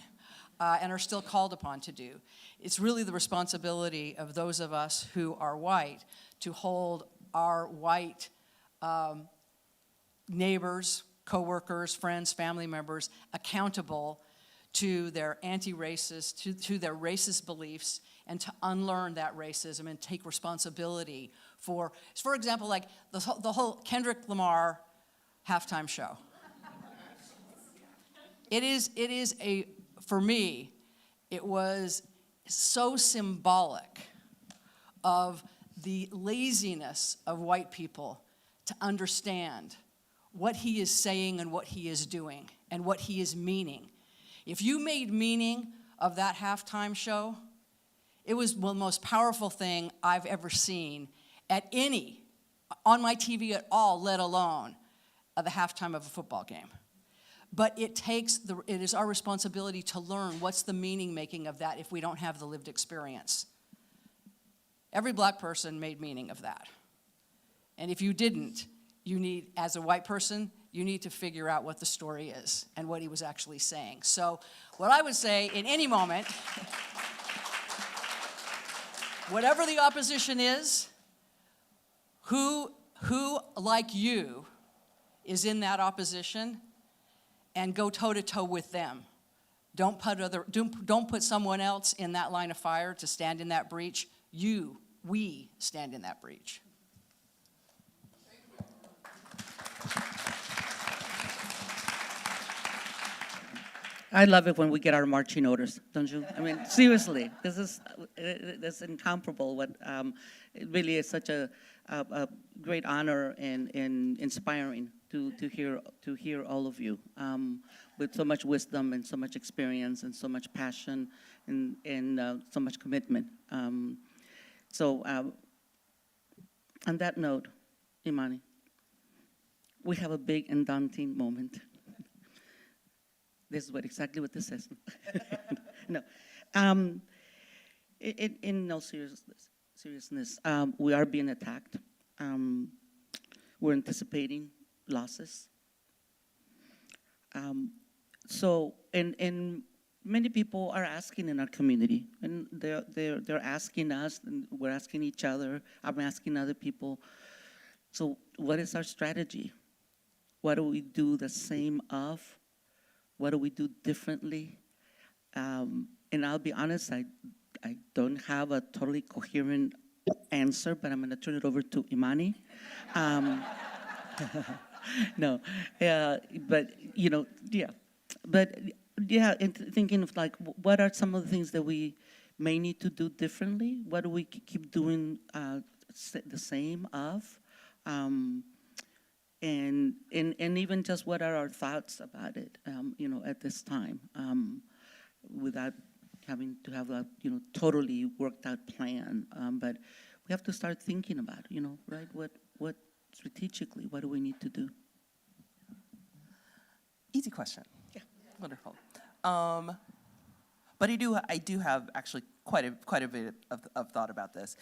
and are still called upon to do. It's really the responsibility of those of us who are white to hold our white neighbors, co-workers, friends, family members accountable to their anti-racist, to their racist beliefs, and to unlearn that racism and take responsibility for example, like the whole Kendrick Lamar halftime show. For me, it was so symbolic of the laziness of white people to understand what he is saying and what he is doing and what he is meaning. If you made meaning of that halftime show, it was the most powerful thing I've ever seen on my TV at all, let alone at the halftime of a football game. But it is our responsibility to learn what's the meaning making of that if we don't have the lived experience. Every black person made meaning of that. And if you didn't, as a white person, you need to figure out what the story is and what he was actually saying. So what I would say in any moment, whatever the opposition is, who like you is in that opposition, and go toe-to-toe with them. Don't put someone else in that line of fire to stand in that breach. We stand in that breach. I love it when we get our marching orders, don't you? I mean, seriously, that's incomparable. It really is such a great honor and inspiring to hear all of you with so much wisdom and so much experience and so much passion and so much commitment. So on that note, Imani, we have a big and daunting moment. This is exactly what this says. No. In no seriousness, we are being attacked. We're anticipating losses. And many people are asking in our community, and they're asking us, and we're asking each other. I'm asking other people. So, what is our strategy? What do we do the same of? What do we do differently? And I'll be honest, I don't have a totally coherent answer, but I'm going to turn it over to Imani. No, but and thinking of like, what are some of the things that we may need to do differently? What do we keep doing the same of? And even just what are our thoughts about it, at this time, without having to have a, totally worked out plan. But we have to start thinking about, right? What strategically, what do we need to do? Easy question. Yeah. Wonderful. But I do have actually quite a bit of thought about this.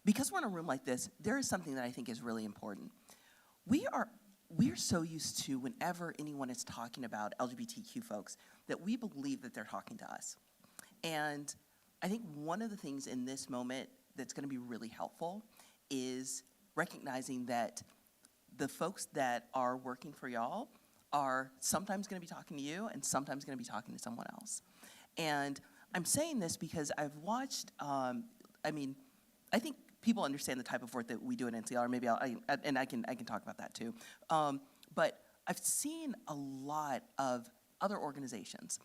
Because we're in a room like this, there is something that I think is really important. We are so used to, whenever anyone is talking about LGBTQ folks, that we believe that they're talking to us. And I think one of the things in this moment that's going to be really helpful is recognizing that the folks that are working for y'all are sometimes going to be talking to you and sometimes going to be talking to someone else. And I'm saying this because I've watched, I think people understand the type of work that we do at NCLR. Maybe I can talk about that too. But I've seen a lot of other organizations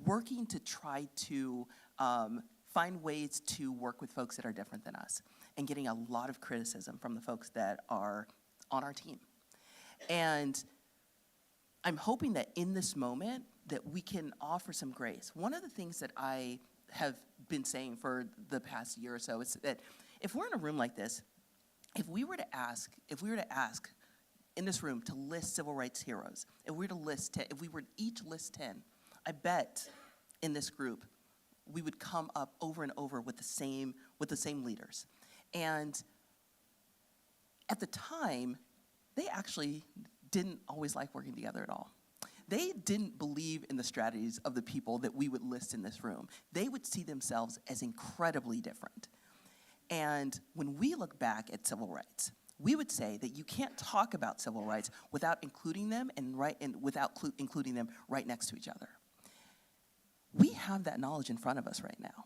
working to try to find ways to work with folks that are different than us, and getting a lot of criticism from the folks that are on our team. And I'm hoping that in this moment that we can offer some grace. One of the things that I have been saying for the past year or so is that if we're in a room like this, if we were to ask in this room to list civil rights heroes, if we were to each list 10, I bet in this group we would come up over and over with the same leaders. And at the time, they actually didn't always like working together at all. They didn't believe in the strategies of the people that we would list in this room. They would see themselves as incredibly different. And when we look back at civil rights, we would say that you can't talk about civil rights without including them including them right next to each other. We have that knowledge in front of us right now.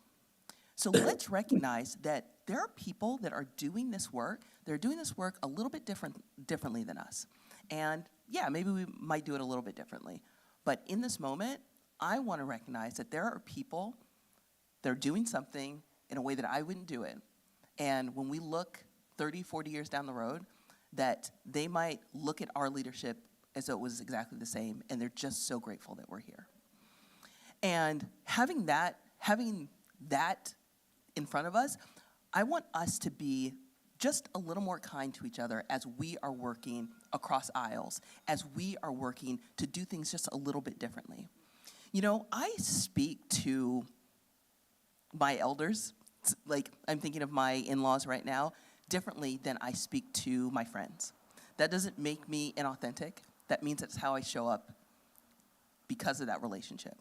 So let's recognize that there are people that are doing this work. They're doing this work a little bit differently than us. And yeah, maybe we might do it a little bit differently. But in this moment, I want to recognize that there are people that are doing something in a way that I wouldn't do it. And when we look 30, 40 years down the road, that they might look at our leadership as though it was exactly the same, and they're just so grateful that we're here. And having that in front of us, I want us to be just a little more kind to each other as we are working across aisles, as we are working to do things just a little bit differently. I speak to my elders, like I'm thinking of my in-laws right now, differently than I speak to my friends. That doesn't make me inauthentic. That means it's how I show up because of that relationship.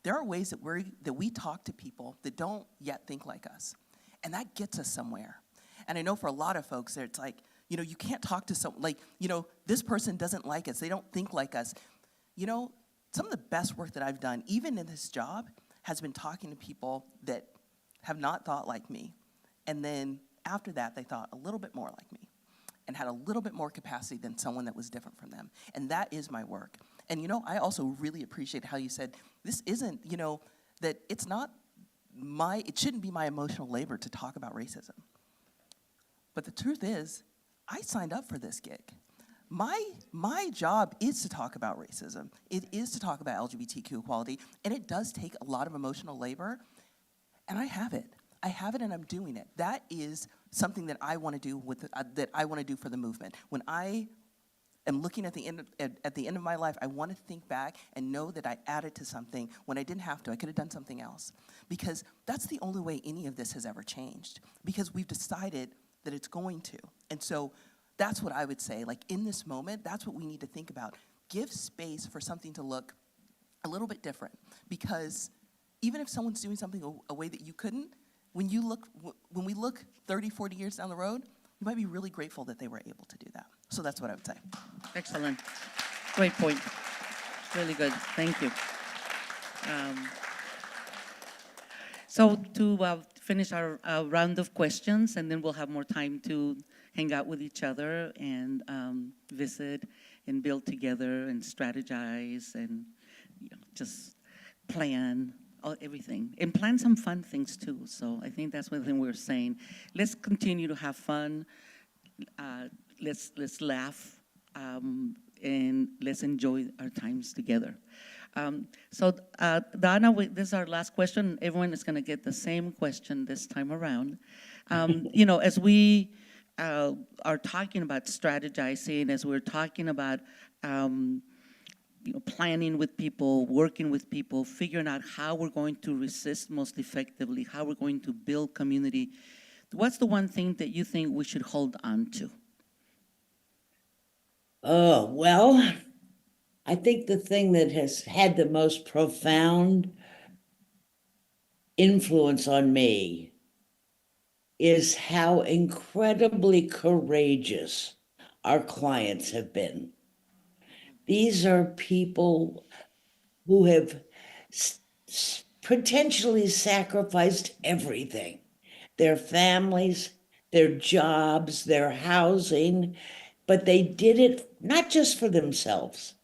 There are ways that we talk to people that don't yet think like us, and that gets us somewhere. And I know for a lot of folks, it's like, you can't talk to someone, this person doesn't like us. They don't think like us. Some of the best work that I've done, even in this job, has been talking to people that have not thought like me. And then after that, they thought a little bit more like me and had a little bit more capacity than someone that was different from them. And that is my work. And, I also really appreciate how you said, this isn't, that it shouldn't be my emotional labor to talk about racism. But the truth is, I signed up for this gig. My job is to talk about racism. It is to talk about LGBTQ equality, and it does take a lot of emotional labor, and I have it. And I'm doing it. That is something that I want to do that I want to do for the movement. When I am looking at the end of my life, I want to think back and know that I added to something when I didn't have to. I could have done something else, because that's the only way any of this has ever changed, because we've decided that it's going to. And so that's what I would say. In this moment, that's what we need to think about. Give space for something to look a little bit different, because even if someone's doing something a way that you couldn't, when we look 30, 40 years down the road, you might be really grateful that they were able to do that. So that's what I would say. Excellent. Great point. Really good. Thank you. So to finish our round of questions, and then we'll have more time to hang out with each other and visit and build together and strategize and just plan everything. And plan some fun things too. So I think that's one thing we were saying. Let's continue to have fun. Let's laugh, and let's enjoy our times together. Donna, this is our last question. Everyone is going to get the same question this time around. As we are talking about strategizing, as we're talking about planning with people, working with people, figuring out how we're going to resist most effectively, how we're going to build community, what's the one thing that you think we should hold on to? Oh, well, I think the thing that has had the most profound influence on me is how incredibly courageous our clients have been. These are people who have potentially sacrificed everything, their families, their jobs, their housing, but they did it not just for themselves,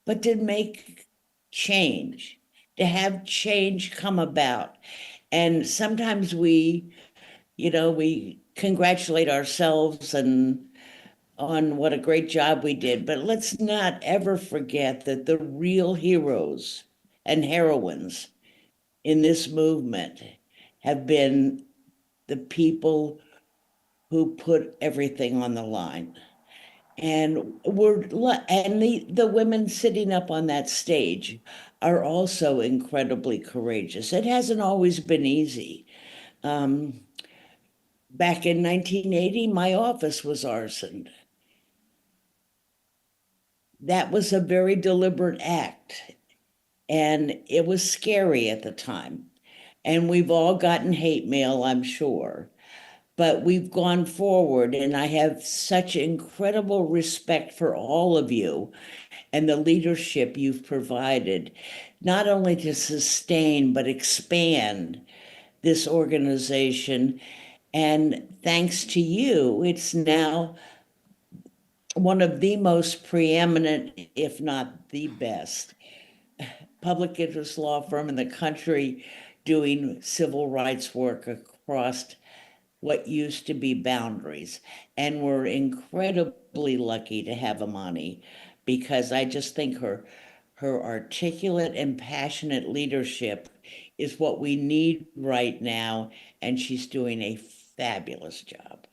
but to make change, to have change come about. And sometimes we congratulate ourselves and on what a great job we did, but let's not ever forget that the real heroes and heroines in this movement have been the people who put everything on the line. And the women sitting up on that stage are also incredibly courageous. It hasn't always been easy. Back in 1980, my office was arsoned. That was a very deliberate act, and it was scary at the time. And we've all gotten hate mail, I'm sure. But we've gone forward, and I have such incredible respect for all of you and the leadership you've provided, not only to sustain, but expand this organization. And thanks to you, it's now one of the most preeminent, if not the best, public interest law firm in the country doing civil rights work across what used to be boundaries. And we're incredibly lucky to have Imani, because I just think her articulate and passionate leadership is what we need right now, and she's doing a fabulous job.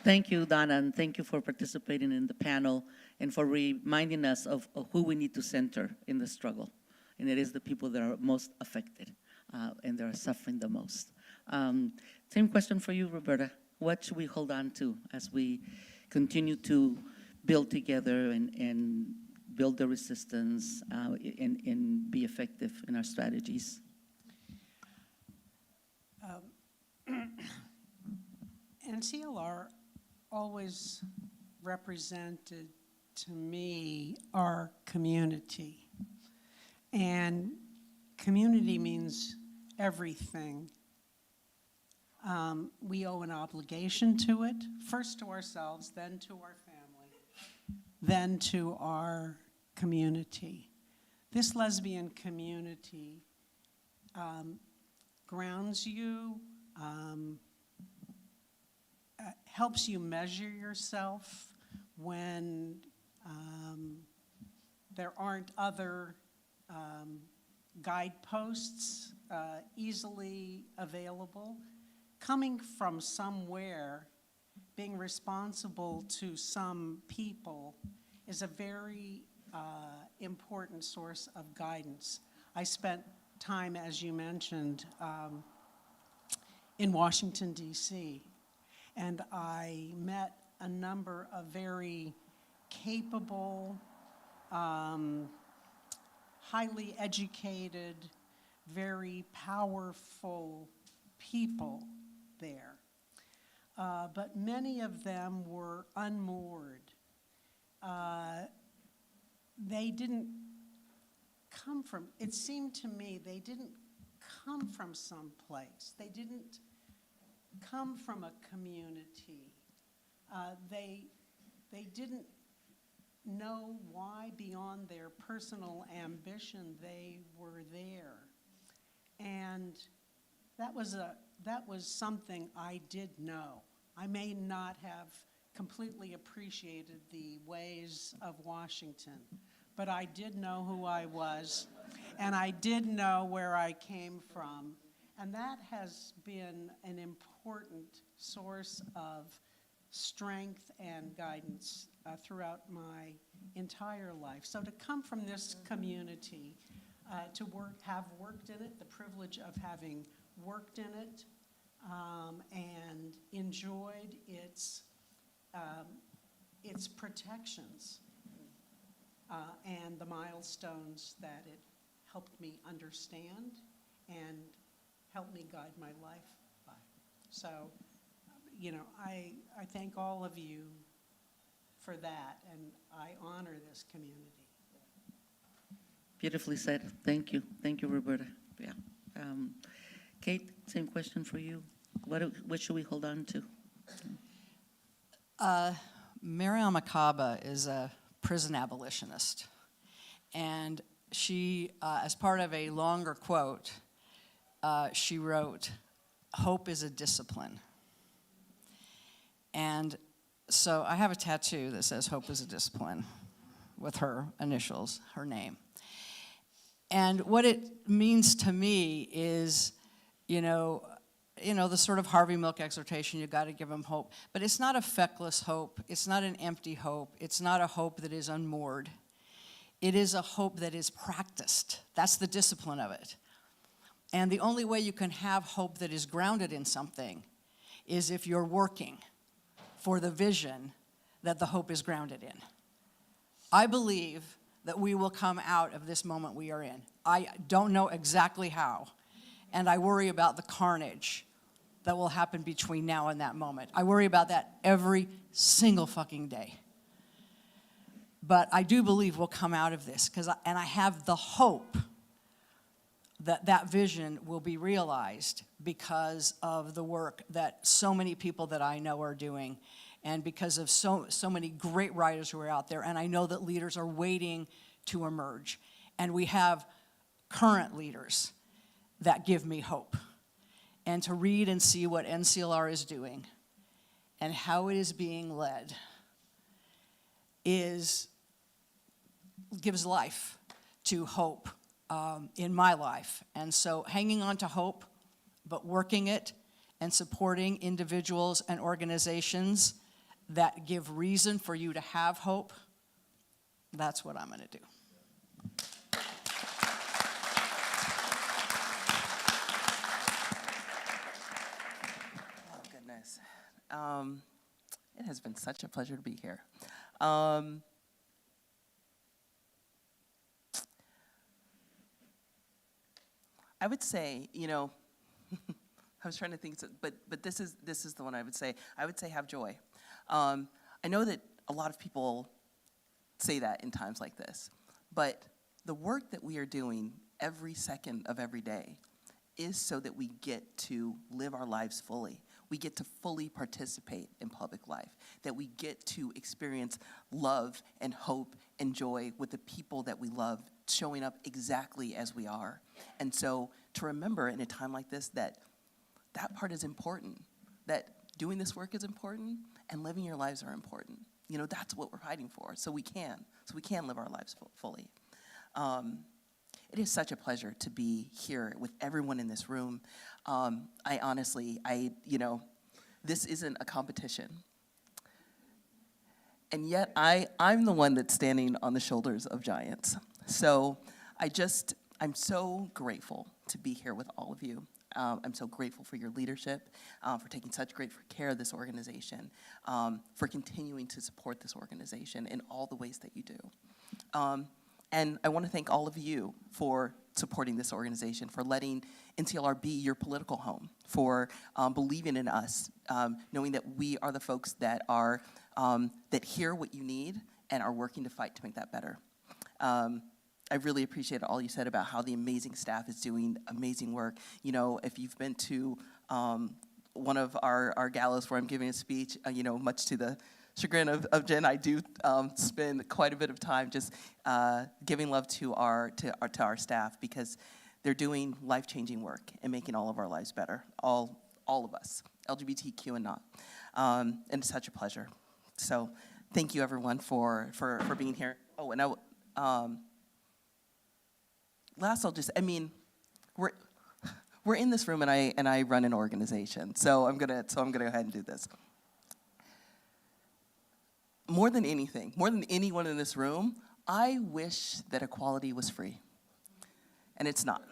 Thank you, Donna, and thank you for participating in the panel and for reminding us of who we need to center in the struggle. And it is the people that are most affected and that are suffering the most. Same question for you, Roberta. What should we hold on to as we continue to build together and build the resistance and be effective in our strategies? NCLR always represented to me our community. And community means everything. We owe an obligation to it, first to ourselves, then to our family, then to our community. This lesbian community grounds you, helps you measure yourself when there aren't other guideposts easily available. Coming from somewhere, being responsible to some people is a very important source of guidance. I spent time, as you mentioned, in Washington, D.C., and I met a number of very capable, highly educated, very powerful people there. But many of them were unmoored. They didn't come from, it seemed to me, they didn't come from some place. They didn't come from a community. They didn't know why, beyond their personal ambition, they were there. And that was that was something I did know. I may not have completely appreciated the ways of Washington, but I did know who I was, and I did know where I came from, and that has been an important source of strength and guidance throughout my entire life. So to come from this community, have worked in it, the privilege of having worked in it, and enjoyed its protections and the milestones that it helped me understand and helped me guide my life by. So, you know, I thank all of you for that, and I honor this community. Beautifully said. Thank you. Thank you, Roberta. Yeah. Kate, same question for you. What should we hold on to? Mariame Kaba is a prison abolitionist, and she, as part of a longer quote, she wrote, "Hope is a discipline." And so I have a tattoo that says "Hope is a discipline" with her initials, her name. And what it means to me is, you know, the sort of Harvey Milk exhortation, you got to give them hope. But it's not a feckless hope. It's not an empty hope. It's not a hope that is unmoored. It is a hope that is practiced. That's the discipline of it. And the only way you can have hope that is grounded in something is if you're working for the vision that the hope is grounded in. I believe that we will come out of this moment we are in. I don't know exactly how, and I worry about the carnage that will happen between now and that moment. I worry about that every single fucking day. But I do believe we'll come out of this, and I have the hope that that vision will be realized because of the work that so many people that I know are doing, and because of so many great writers who are out there, and I know that leaders are waiting to emerge. And we have current leaders that give me hope. And to read and see what NCLR is doing and how it is being led gives life to hope in my life. And so hanging on to hope, but working it and supporting individuals and organizations that give reason for you to have hope, that's what I'm going to do. Oh, goodness. It has been such a pleasure to be here. I would say, you know, I was trying to think, but this is the one I would say. I would say have joy. I know that a lot of people say that in times like this, but the work that we are doing every second of every day is so that we get to live our lives fully. We get to fully participate in public life, that we get to experience love and hope and joy with the people that we love showing up exactly as we are. And so to remember in a time like this that part is important, that doing this work is important and living your lives are important. You know, that's what we're fighting for, so we can live our lives fully. It is such a pleasure to be here with everyone in this room. I honestly, this isn't a competition. And yet I'm the one that's standing on the shoulders of giants. So I'm so grateful to be here with all of you. I'm so grateful for your leadership, for taking such great care of this organization, for continuing to support this organization in all the ways that you do. And I want to thank all of you for supporting this organization, for letting NCLR be your political home, for believing in us, knowing that we are the folks that hear what you need and are working to fight to make that better. I really appreciate all you said about how the amazing staff is doing amazing work. You know, if you've been to one of our galas where I'm giving a speech, much to the chagrin of Jen, I do spend quite a bit of time just giving love to our staff because they're doing life-changing work and making all of our lives better, all all of us, LGBTQ and not. And it's such a pleasure. So thank you, everyone, for being here. Oh, and last, we're in this room, and I run an organization. So I'm gonna go ahead and do this. More than anything, more than anyone in this room, I wish that equality was free, and it's not.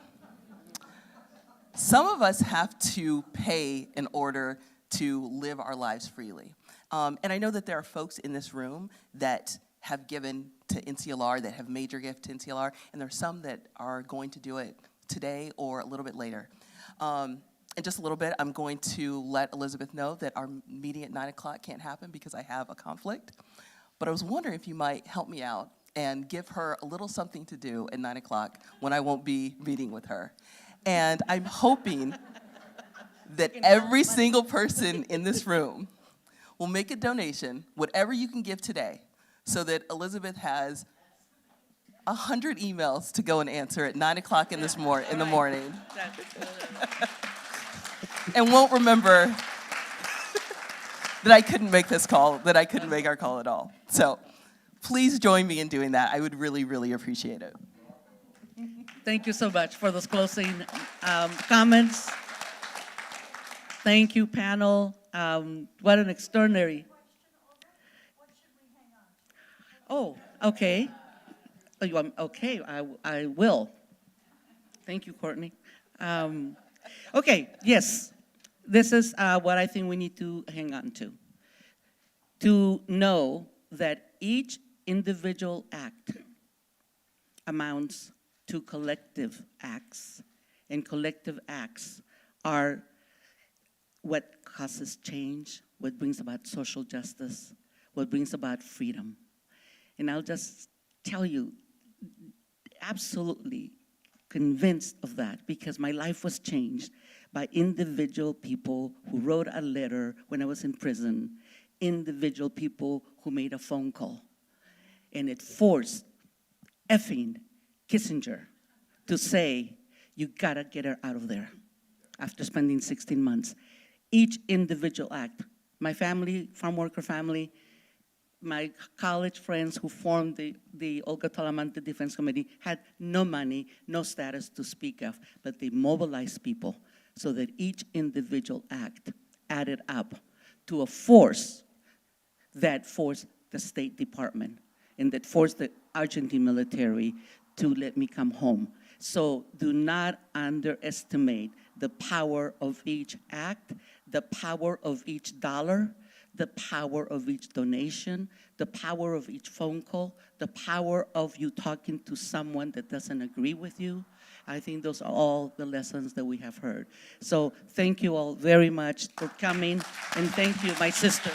Some of us have to pay in order to live our lives freely. And I know that there are folks in this room that have given to NCLR, that have made your gift to NCLR, and there are some that are going to do it today or a little bit later. In just a little bit, I'm going to let Elizabeth know that our meeting at 9 o'clock can't happen because I have a conflict. But I was wondering if you might help me out and give her a little something to do at 9 o'clock when I won't be meeting with her. And I'm hoping that every single person in this room will make a donation, whatever you can give today, so that Elizabeth has 100 emails to go and answer at 9 o'clock in the morning. And won't remember that I couldn't make this call, that I couldn't make our call at all. So please join me in doing that. I would really, really appreciate it. Thank you so much for those closing comments. Thank you, panel. What an extraordinary. Oh, okay. Oh, you want, okay, I will. Thank you, Courtney. Okay, yes. This is what I think we need to hang on to know that each individual act amounts to collective acts, and collective acts are what causes change, what brings about social justice, what brings about freedom. And I'll just tell you, absolutely convinced of that, because my life was changed by individual people who wrote a letter when I was in prison, individual people who made a phone call. And it forced effing Kissinger to say, you gotta get her out of there after spending 16 months. Each individual act, my family, farm worker family, my college friends who formed the Olga Talamante Defense Committee had no money, no status to speak of, but they mobilized people so that each individual act added up to a force that forced the State Department and that forced the Argentine military to let me come home. So do not underestimate the power of each act, the power of each dollar, the power of each donation, the power of each phone call, the power of you talking to someone that doesn't agree with you. I think those are all the lessons that we have heard. So thank you all very much for coming, and thank you, my sister.